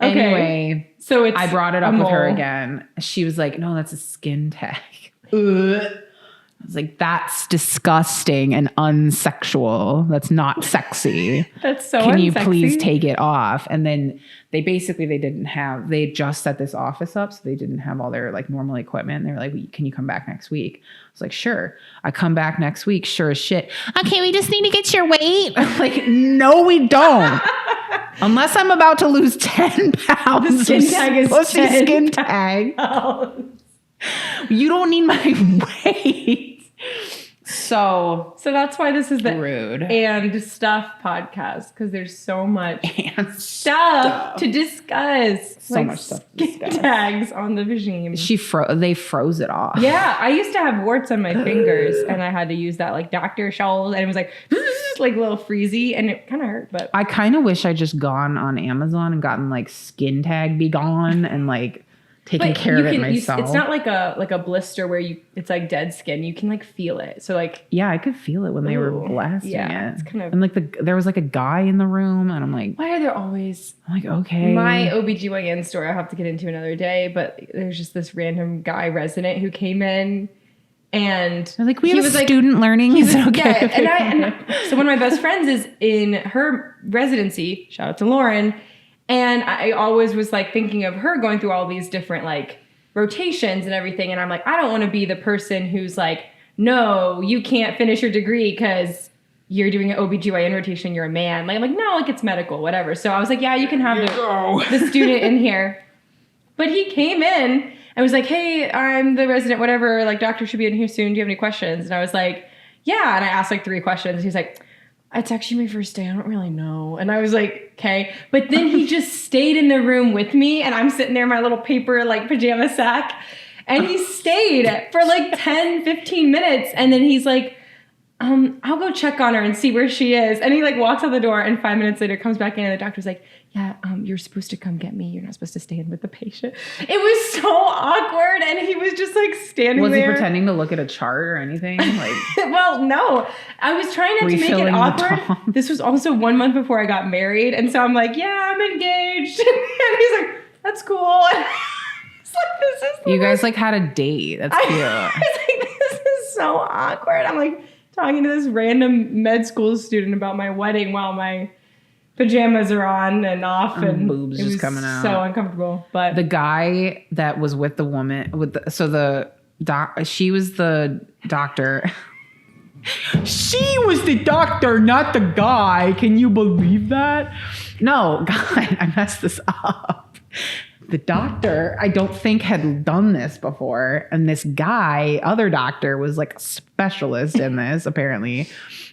Okay. Anyway, so I brought it up with her again. She was like, no, that's a skin tag. I was like, that's disgusting and unsexual. That's not sexy. That's so Can you unsexy. please take it off? And then they just set this office up. So they didn't have all their like normal equipment. They were like, can you come back next week? I was like, sure. I come back next week. Sure as shit. Okay, we just need to get your weight. I'm like, no, we don't. Unless I'm about to lose 10 pounds. The skin tag is pussy 10 skin tag. You don't need my weight. So that's why this is the rude and stuff podcast, because there's so much and stuff to discuss. So much stuff to discuss. Tags on the machine. They froze it off. Yeah, I used to have warts on my fingers, and I had to use that like doctor shells, and it was like like a little freezy, and it kind of hurt. But I kind of wish I just gone on Amazon and gotten like skin tag be gone and like taking care of it myself. It's not like a blister where it's like dead skin. You can like feel it. So like yeah, I could feel it when they were blasting yeah, it. it's kind of and like there was like a guy in the room, and I'm like, why are there always? I'm like, okay. My OBGYN story I'll have to get into another day, but there's just this random guy resident who came in. And they're like, we have was student learning. Is it okay? Yeah, so one of my best friends is in her residency. Shout out to Lauren. And I always was like thinking of her going through all these different like rotations and everything. And I'm like, I don't want to be the person who's like, no, you can't finish your degree because you're doing an OBGYN rotation. You're a man. Like, I'm like, no, like it's medical, whatever. So I was like, yeah, you can have the student in here. But he came in and was like, hey, I'm the resident, whatever. Like, doctor should be in here soon. Do you have any questions? And I was like, yeah. And I asked like 3 questions. He's like, it's actually my first day. I don't really know. And I was like, okay. But then he just stayed in the room with me, and I'm sitting there in my little paper like pajama sack. And he stayed for like 10, 15 minutes. And then he's like, I'll go check on her and see where she is. And he like walks out the door, and 5 minutes later comes back in, and the doctor's like, yeah, you're supposed to come get me. You're not supposed to stay in with the patient. It was so awkward. And he was just like standing there. Was he pretending to look at a chart or anything? Like, well, no, I was trying not to make it awkward. This was also 1 month before I got married. And so I'm like, yeah, I'm engaged. And he's like, that's cool. And it's like, this is you guys like had a date. That's cute. I was like, this is so awkward. I'm like talking to this random med school student about my wedding while my pajamas are on and off, and boobs just coming out. So uncomfortable. But the guy that was with the woman she was the doctor. she was the doctor, not the guy. Can you believe that? No, God, I messed this up. The doctor, I don't think had done this before, and this guy, other doctor, was like a specialist in this apparently.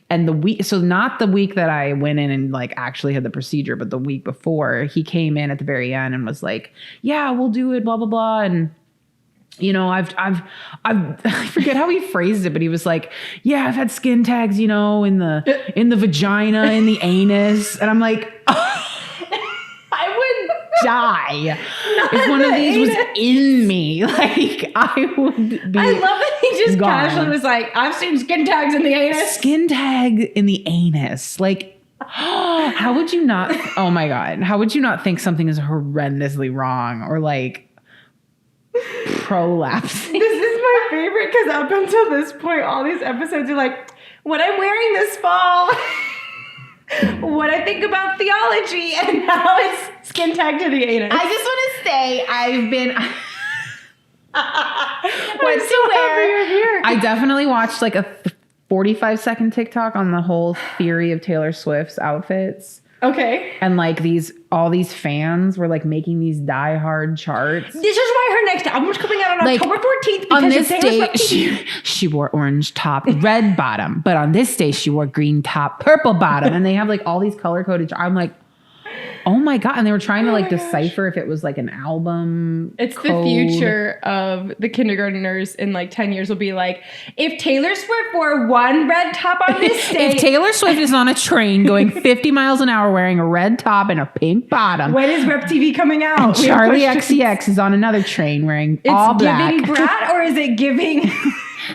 And the week, so not the week that I went in and like actually had the procedure, but the week before, he came in at the very end and was like, yeah, we'll do it, blah, blah, blah. And, you know, I've I forget how he phrased it, but he was like, yeah, I've had skin tags, you know, in the vagina, in the anus. And I'm like, I would die if one of these was in me. Like, I would be. I love that he just gone. casually was like, I've seen skin tags in the anus. Skin tag in the anus. Like, how would you not? Oh my God. How would you not think something is horrendously wrong or like prolapsing? This is my favorite because up until this point, all these episodes are like, what I'm wearing this fall, what I think about theology, and now it's skin tag to the anus. I just want to say I've been. I'm so happy you're here. I definitely watched like a 45-second TikTok on the whole theory of Taylor Swift's outfits. Okay. And like all these fans were like making these diehard charts. This is why her next album's coming out on Like, October 14th. Because on this of Taylor day, Swift. she wore orange top, red bottom. But on this day, she wore green top, purple bottom. And they have like all these color coded. I'm like, oh my God. And they were trying to like decipher if it was like an album. It's code. the future of the kindergartners in like 10 years will be like, if Taylor Swift wore one red top on this day. If Taylor Swift is on a train going 50 miles an hour wearing a red top and a pink bottom. When is Rep TV coming out? And We have Charlie questions. XCX is on another train wearing It's all black. giving Brat or is it giving?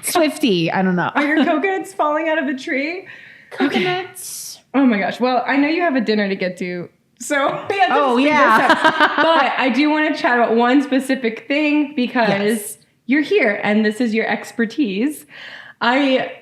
Swifty. I don't know. Are your coconuts falling out of the tree? Coconuts. Oh my gosh. Well, I know you have a dinner to get to. So we have to Oh, speed yeah. this up. But I do want to chat about one specific thing because you're here and this is your expertise. I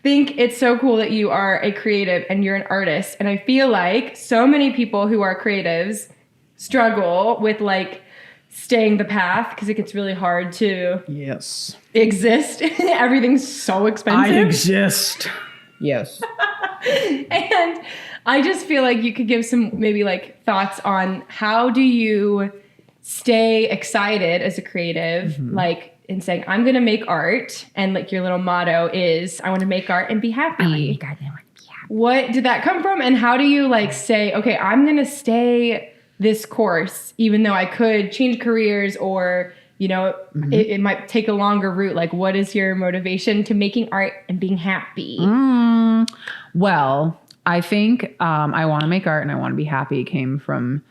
think it's so cool that you are a creative and you're an artist. And I feel like so many people who are creatives struggle with like staying the path because it gets really hard to Yes. exist. Everything's so expensive. I exist. Yes. And I just feel like you could give some maybe like thoughts on how do you stay excited as a creative, like in saying, I'm going to make art. And like your little motto is, I want to make art and be happy. What did that come from? And how do you like say, okay, I'm going to stay this course, even though I could change careers or, you know, it might take a longer route. Like, what is your motivation to making art and being happy? Well, I think I want to make art and I want to be happy came from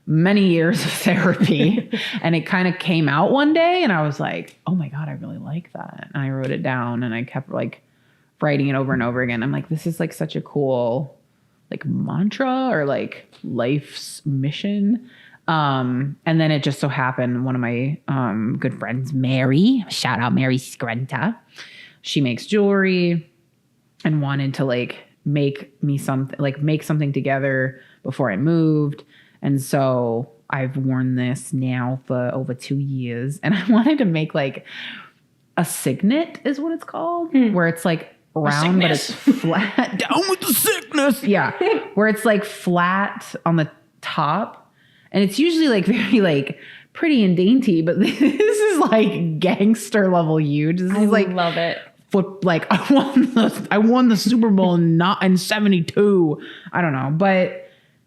many years of therapy. And it kind of came out one day and I was like, oh my God, I really like that. And I wrote it down and I kept like writing it over and over again. I'm like, this is like such a cool like mantra or like life's mission. And then it just so happened one of my good friends, Mary, shout out Mary Skrenta. She makes jewelry and wanted to like make something together before I moved. And so I've worn this now for over 2 years and I wanted to make like a signet is what it's called, where it's like round, but it's flat. Down with the sickness. Yeah. Where it's like flat on the top. And it's usually like very like pretty and dainty, but this is like gangster level huge. This is like love it. like I won the Super Bowl in 72. I don't know, but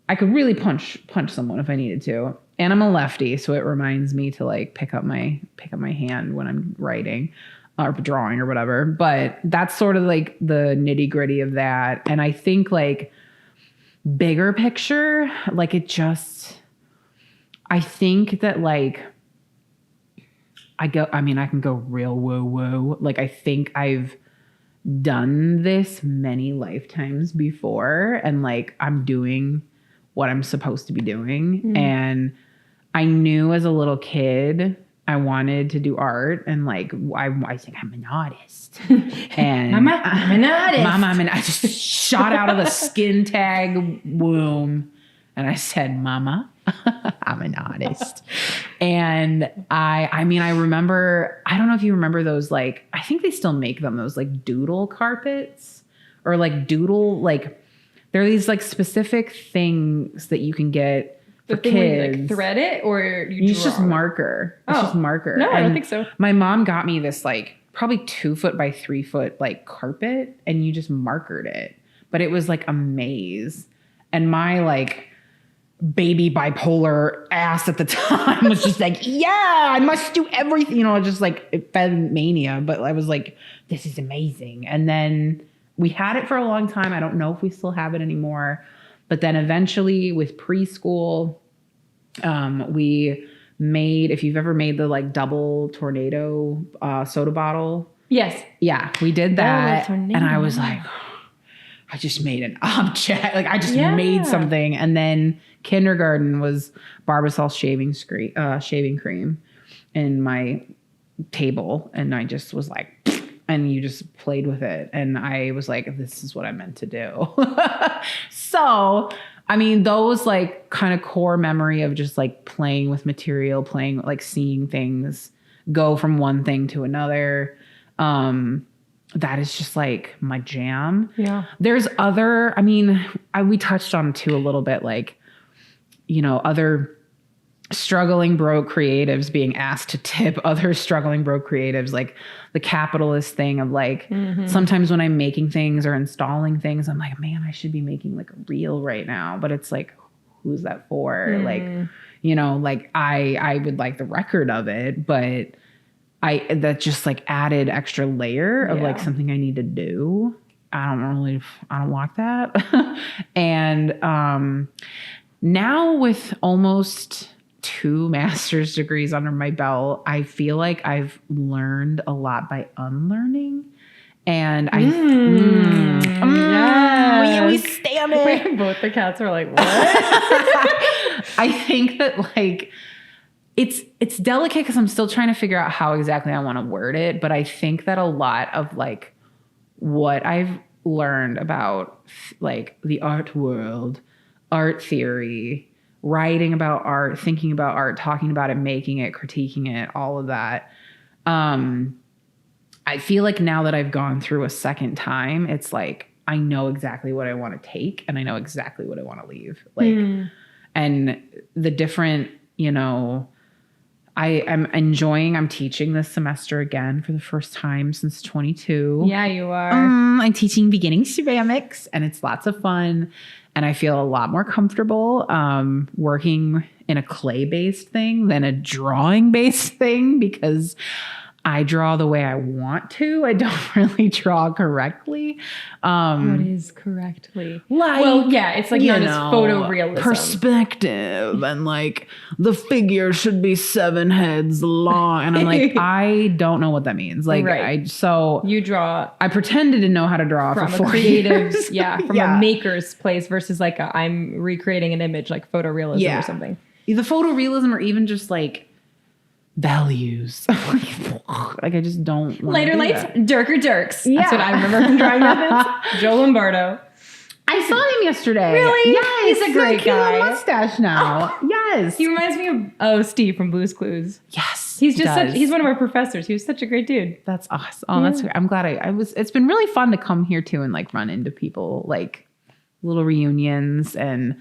I could really punch someone if I needed to. And I'm a lefty, so it reminds me to like pick up my hand when I'm writing or drawing or whatever. But that's sort of like the nitty-gritty of that. And I think like bigger picture, like I think that like I can go real woo. Like I think I've done this many lifetimes before and like I'm doing what I'm supposed to be doing. And I knew as a little kid I wanted to do art and like I think I'm an artist. And Mama, I'm an artist. Mama, I just shot out of the skin tag womb and I said, Mama, I'm an artist. And I remember, I don't know if you remember those, like, I think they still make them, those like doodle carpets or like doodle, like there are these like specific things that you can get The for thing kids. where you like thread it or you It's draw just it? marker. It's Oh. just marker. No, I don't And think so. My mom got me this like probably 2 foot by 3 foot like carpet, and you just markered it. But it was like a maze. And my like baby bipolar ass at the time was just like, yeah, I must do everything, you know, just like it fed mania. But I was like, this is amazing. And then we had it for a long time. I don't know if we still have it anymore. But then eventually with preschool, we made, if you've ever made the like double tornado soda bottle. Yes. Yeah, we did that. Tornado. And I was like, I just made an object. Like I just Yeah. made something. And then kindergarten was Barbasol shaving cream in my table. And I just was like, and you just played with it. And I was like, this is what I meant to do. So, I mean, those like kind of core memory of just like playing with material, playing, like seeing things go from one thing to another. That is just like my jam. Yeah. There's other, I mean, we touched on too a little bit, like, you know, other struggling broke creatives being asked to tip other struggling broke creatives, like the capitalist thing of like, sometimes when I'm making things or installing things, I'm like, man, I should be making like a reel right now. But it's like, who's that for? Like, you know, like I would like the record of it, but that just like added extra layer of like something I need to do. I don't like that. And now with almost 2 master's degrees under my belt, I feel like I've learned a lot by unlearning. And we stand it. Both the cats are like, what? I think that like it's delicate because I'm still trying to figure out how exactly I want to word it. But I think that a lot of like what I've learned about like the art world, art theory, writing about art, thinking about art, talking about it, making it, critiquing it, all of that. I feel like now that I've gone through a second time, it's like I know exactly what I want to take and I know exactly what I want to leave. Like, and the different, you know, I'm teaching this semester again for the first time since 22. Yeah, you are. I'm teaching beginning ceramics and it's lots of fun. And I feel a lot more comfortable working in a clay-based thing than a drawing-based thing because I draw the way I want to. I don't really draw correctly. What is correctly? Like, well, yeah, it's like not as photorealism. Perspective and like the figure should be 7 heads long. And I'm like, I don't know what that means. Like, Right. You draw I pretended to know how to draw from for a 4 creative, years. from a maker's place versus like I'm recreating an image like photorealism or something. The photorealism or even just like values. Like I just don't want Lighter to do lights, that. darker darks. Yeah. That's what I remember from drawing methods. Joe Lombardo. I saw him yesterday. Really? Yes. He's a great cute little guy. mustache now. Yes. He reminds me of Steve from Blue's Clues. Yes. He's he just does. he's one of our professors. He was such a great dude. That's awesome. Oh, that's I'm glad I was. It's been really fun to come here too and like run into people, like little reunions. And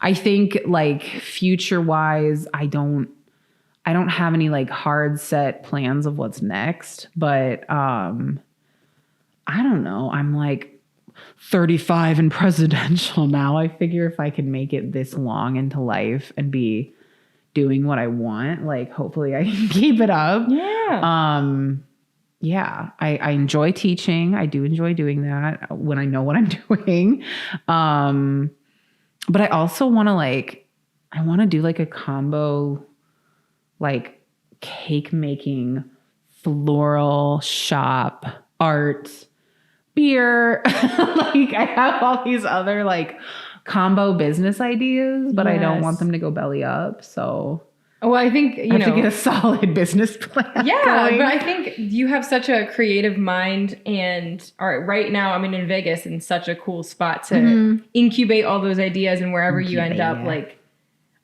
I think like future wise, I don't have any like hard set plans of what's next, but I don't know. I'm like 35 and presidential now. I figure if I can make it this long into life and be doing what I want, like hopefully I can keep it up. Yeah. Yeah, I enjoy teaching. I do enjoy doing that when I know what I'm doing. But I also want to do like a combo, like cake making, floral shop, art, beer. Like I have all these other like combo business ideas, but I don't want them to go belly up. So well, I think I have to get a solid business plan. Yeah, going. but I think you have such a creative mind, and right now I'm in Vegas in such a cool spot to incubate all those ideas, and wherever you end up, like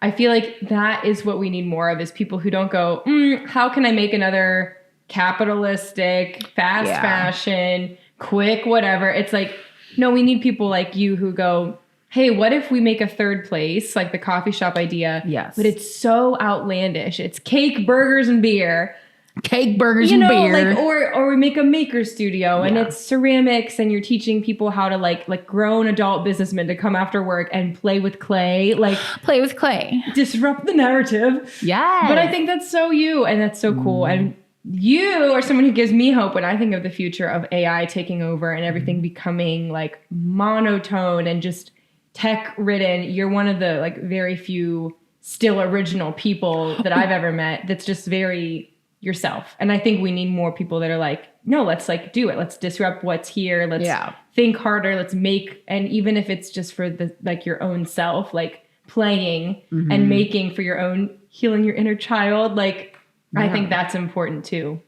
I feel like that is what we need more of, is people who don't go, how can I make another capitalistic, fast fashion, quick, whatever. It's like, no, we need people like you who go, hey, what if we make a third place, like the coffee shop idea? Yes. But it's so outlandish. It's cake, burgers, and beer. cake, burgers, you and know, beer. like, or we make a maker studio and it's ceramics and you're teaching people how to like grown adult businessmen to come after work and play with clay, like Play with clay. disrupt the narrative. Yes. But I think that's so you and that's so cool. And you are someone who gives me hope when I think of the future of AI taking over and everything becoming like monotone and just tech ridden. You're one of the like very few still original people that I've ever met that's just very yourself. And I think we need more people that are like, no, let's like do it. Let's disrupt what's here. Let's think harder. Let's make, and even if it's just for the like your own self, like playing and making for your own healing your inner child, like I think that's important too.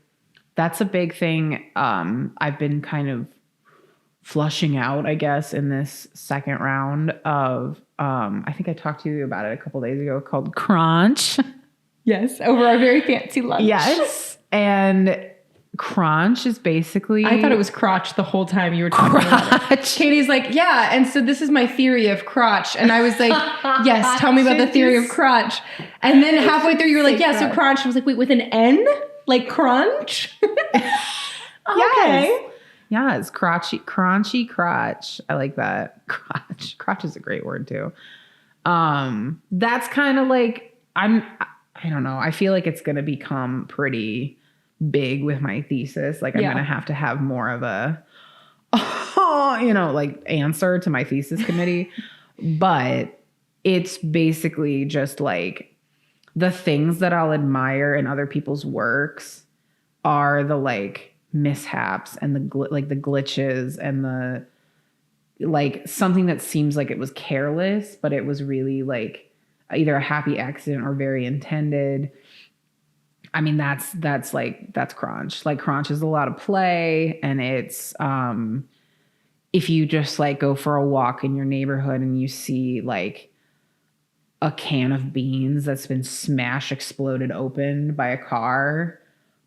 That's a big thing. I've been kind of flushing out, I guess, in this second round of, I think I talked to you about it a couple days ago, called Crunch. Yes, over our very fancy lunch. Yes. And Crunch is basically... I thought it was crotch the whole time you were talking about it. Katie's like, yeah, and so this is my theory of crotch. And I was like, yes, tell me about the theory of crotch. And then halfway through you were like, yeah, so crunch. I was like, wait, with an N? Like crunch? Okay. Yeah, it's crunchy crotch. I like that. Crotch is a great word too. That's kind of like, I don't know. I feel like it's going to become pretty big with my thesis. Like I'm going to have more of a, like answer to my thesis committee. But it's basically just like the things that I'll admire in other people's works are the like mishaps and the glitches and the like something that seems like it was careless, but it was really like either a happy accident or very intended. I mean, that's crunch. Like crunch is a lot of play, and it's if you just like go for a walk in your neighborhood and you see like a can of beans that's been exploded open by a car,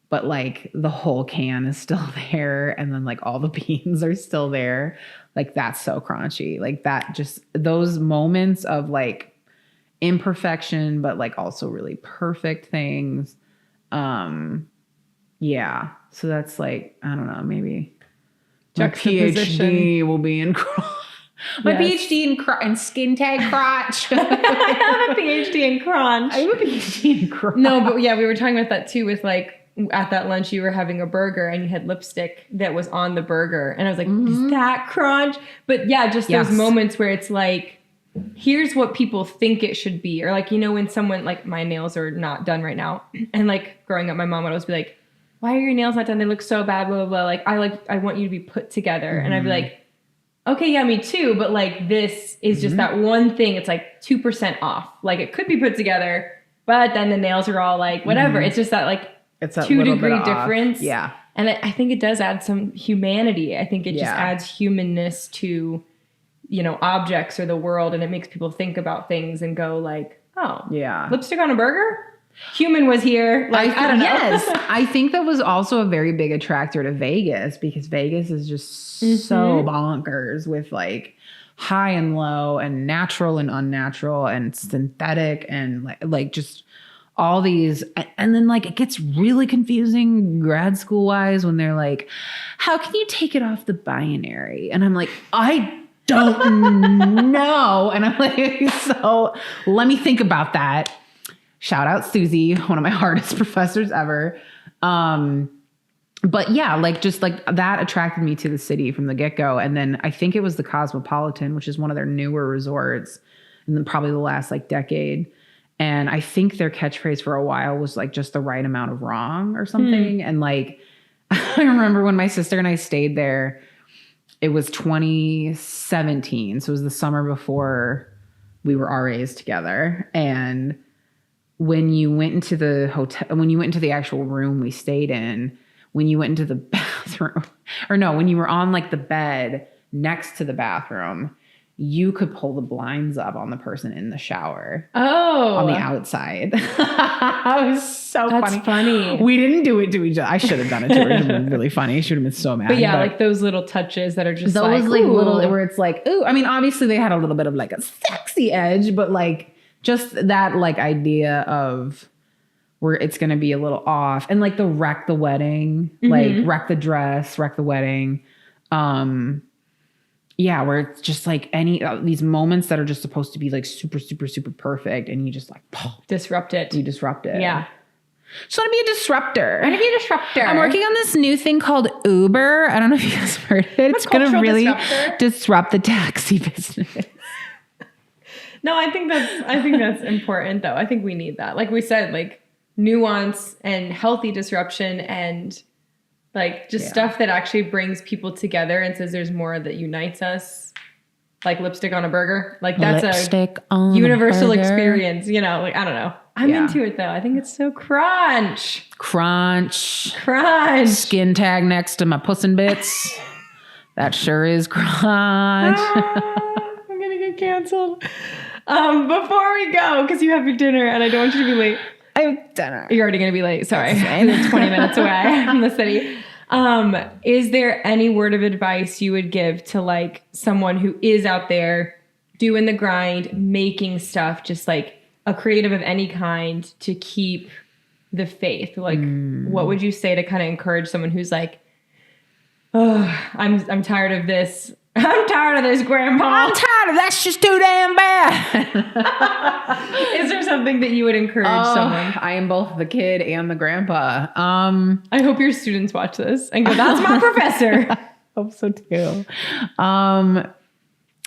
but like the whole can is still there and then like all the beans are still there. Like that's so crunchy. Like that, just those moments of like imperfection, but like also really perfect things. Yeah. So that's like, I don't know, maybe my PhD will be in my PhD in skin tag crotch. I have a PhD in crunch. I have a PhD in crotch. No, but yeah, we were talking about that too with like at that lunch you were having a burger and you had lipstick that was on the burger. And I was like, is that crunch? But yeah, just those moments where it's like, here's what people think it should be. Or like, you know, when someone, like my nails are not done right now. And like growing up, my mom would always be like, why are your nails not done? They look so bad, blah, blah, blah. Like, I want you to be put together. And I'd be like, okay, yeah, me too. But like, this is just that one thing. It's like 2% off. Like it could be put together, but then the nails are all like, whatever. It's just that like, it's that 2-degree difference. Yeah. And I think it does add some humanity. I think it just adds humanness to, you know, objects or the world. And it makes people think about things and go like, oh, yeah, lipstick on a burger? Human was here. Like, I don't know. Yes. I think that was also a very big attractor to Vegas because Vegas is just so bonkers with like high and low and natural and unnatural and synthetic and like just all these. And then like it gets really confusing grad school wise when they're like, how can you take it off the binary? And I'm like, I don't know. And I'm like, so let me think about that. Shout out Susie, one of my hardest professors ever. But yeah, like just like that attracted me to the city from the get-go. And then I think it was the Cosmopolitan, which is one of their newer resorts, and then probably the last like decade. And I think their catchphrase for a while was like just the right amount of wrong or something. And like, I remember when my sister and I stayed there, it was 2017. So it was the summer before we were RAs together. And when you went into the hotel, when you went into the actual room we stayed in, when you went into the bathroom, or no, when you were on like the bed next to the bathroom, you could pull the blinds up on the person in the shower. Oh. On the outside. That was so funny. That's funny. We didn't do it to each other. I should have done it to her. It would have been really funny. She would have been so mad. But yeah, like those little touches that are just those like little, where it's like, ooh. I mean, obviously they had a little bit of like a sexy edge, but like, just that like idea of where it's going to be a little off. And like the wreck the wedding, like wreck the dress, wreck the wedding. Yeah, where it's just like these moments that are just supposed to be like super, super, super perfect. And you just like disrupt it. You disrupt it. Yeah. Just want to be a disruptor. I'm going to be a disruptor. I'm working on this new thing called Uber. I don't know if you guys have heard it. It's going to really disrupt the taxi business. No, I think that's important though. I think we need that. Like we said, like nuance and healthy disruption and like just stuff that actually brings people together and says there's more that unites us. Like lipstick on a burger. Like that's lipstick a universal experience, you know, like I don't know. I'm into it though. I think it's so crunch. Skin tag next to my puss and bits. That sure is crunch. I'm gonna get canceled. Before we go, because you have your dinner and I don't want you to be late. I have dinner. You're already gonna be late. Sorry. I'm 20 minutes away from the city. Is there any word of advice you would give to like someone who is out there doing the grind, making stuff, just like a creative of any kind to keep the faith? Like, what would you say to kind of encourage someone who's like, oh, I'm tired of this. I'm tired of this, Grandpa. I'm tired of that's just too damn bad. Is there something that you would encourage someone? I am both the kid and the grandpa. I hope your students watch this and go, that's my professor. I hope so too.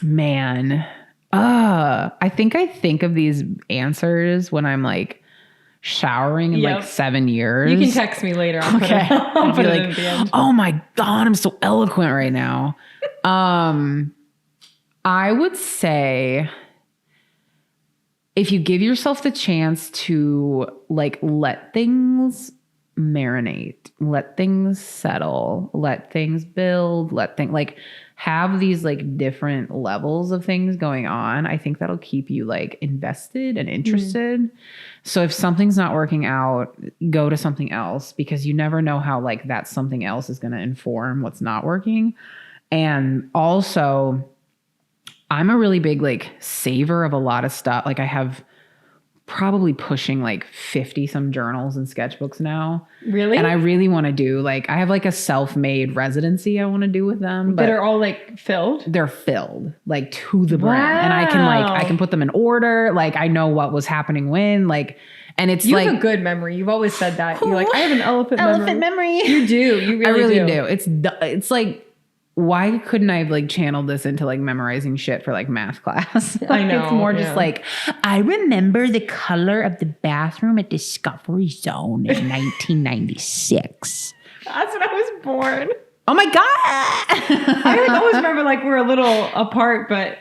Man. I think of these answers when I'm like showering in like 7 years. You can text me later. I'll put it like, at the end. Oh my God, I'm so eloquent right now. I would say if you give yourself the chance to like let things marinate, let things settle, let things build, like have these like different levels of things going on, I think that'll keep you like invested and interested. So if something's not working out, go to something else because you never know how like that something else is going to inform what's not working. And also I'm a really big like saver of a lot of stuff. Like I have probably pushing like 50 some journals and sketchbooks now. Really? And I really want to do like, I have like a self-made residency I want to do with them. But that are all like filled? They're filled like to the brim. And I can put them in order. Like I know what was happening when like, and it's you like. have a good memory. You've always said that. You're like, I have an elephant memory. You do. You really I really do. It's like, why couldn't I have like channeled this into like memorizing shit for like math class? Like, I know. It's more just like, I remember the color of the bathroom at Discovery Zone in 1996. That's when I was born. Oh my God. I like always remember like we're a little apart, but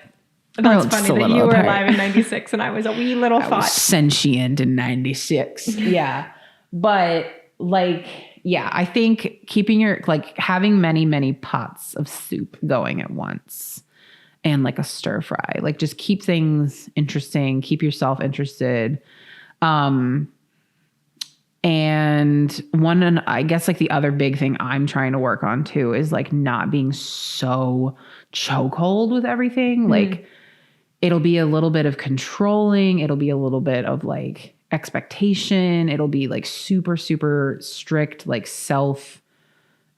that's funny that you were alive in 96 and I was a wee little thought. Was sentient in 96. Yeah. But like, yeah, I think keeping having many, many pots of soup going at once and like a stir fry, like just keep things interesting, keep yourself interested. And I guess like the other big thing I'm trying to work on too is like not being so chokehold with everything. Like it'll be a little bit of controlling. It'll be a little bit of like expectation. It'll be like super, super strict, like self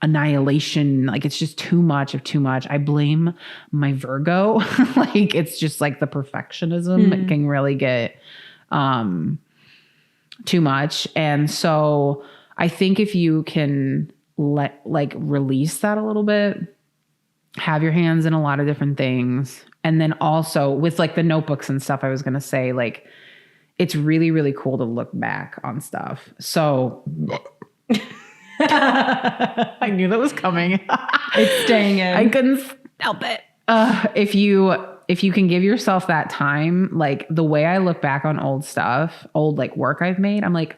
annihilation. Like it's just too much of too much. I blame my Virgo. Like it's just like the perfectionism that can really get too much. And so I think if you can release that a little bit, have your hands in a lot of different things. And then also with like the notebooks and stuff, I was going to say like, it's really, really cool to look back on stuff. So I knew that was coming. It's staying in. I couldn't help it. If you can give yourself that time, like the way I look back on old stuff, old like work I've made, I'm like,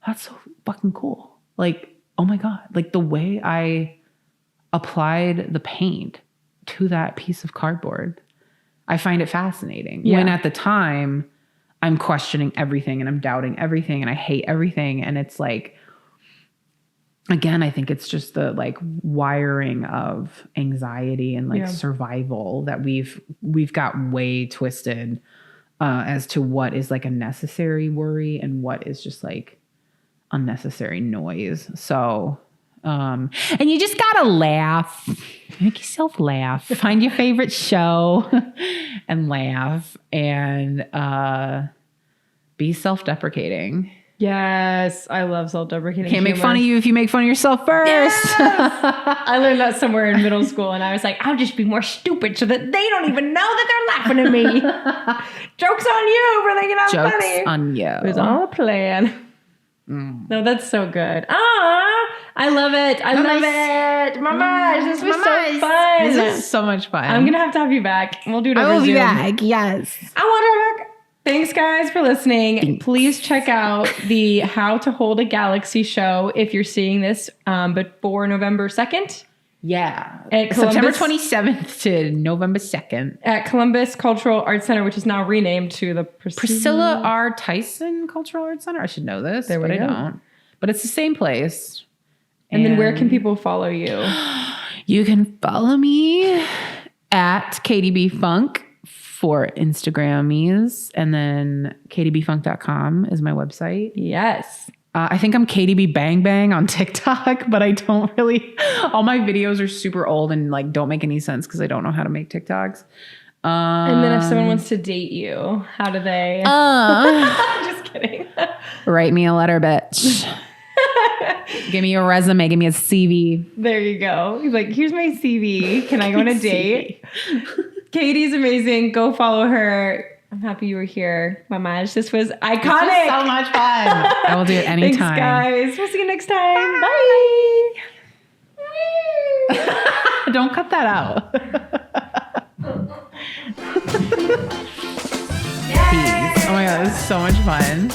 that's so fucking cool. Like, oh my God, like the way I applied the paint to that piece of cardboard, I find it fascinating. Yeah. When at the time I'm questioning everything and I'm doubting everything and I hate everything. And it's like, again, I think it's just the like wiring of anxiety and like survival that we've got way twisted. as to what is like a necessary worry and what is just like unnecessary noise. So, and you just gotta laugh, make yourself laugh, find your favorite show and laugh, and be self-deprecating. Yes, I love self-deprecating. Can't make humor. fun of you if you make fun of yourself first. I learned that somewhere in middle school, and I was like, I'll just be more stupid so that they don't even know that they're laughing at me. Joke's on you for thinking I'm Jokes funny. on you. It was all a plan. No, that's so good. I love it. I love it. Mama, this was so fun. This is so much fun. I'm going to have you back. We'll do it over I will be Zoom. back. Yes. I want her back. Thanks, guys, for listening. Please check out the How to Hold a Galaxy show if you're seeing this before November 2nd. Yeah. At September Columbus- 27th to November 2nd. At Columbus Cultural Arts Center, which is now renamed to the Priscilla R. Tyson Cultural Arts Center. I should know this, There we but I go. don't. But it's the same place. And then where can people follow you? You can follow me at KDB Funk for Instagrammies, and then kdbfunk.com is my website. Yes. I think I'm KDB Bang Bang on TikTok, but I don't really. All my videos are super old and like don't make any sense because I don't know how to make TikToks. And then if someone wants to date you, how do they? Just kidding. Write me a letter, bitch. Give me your resume. Give me a CV. There you go. He's like, here's my CV. Can I go on a date? Katie's amazing. Go follow her. I'm happy you were here. Mamaj, this was iconic. So much fun. I will do it anytime. Thanks, guys. We'll see you next time. Bye. Don't cut that out. Peace. Oh my God, this is so much fun.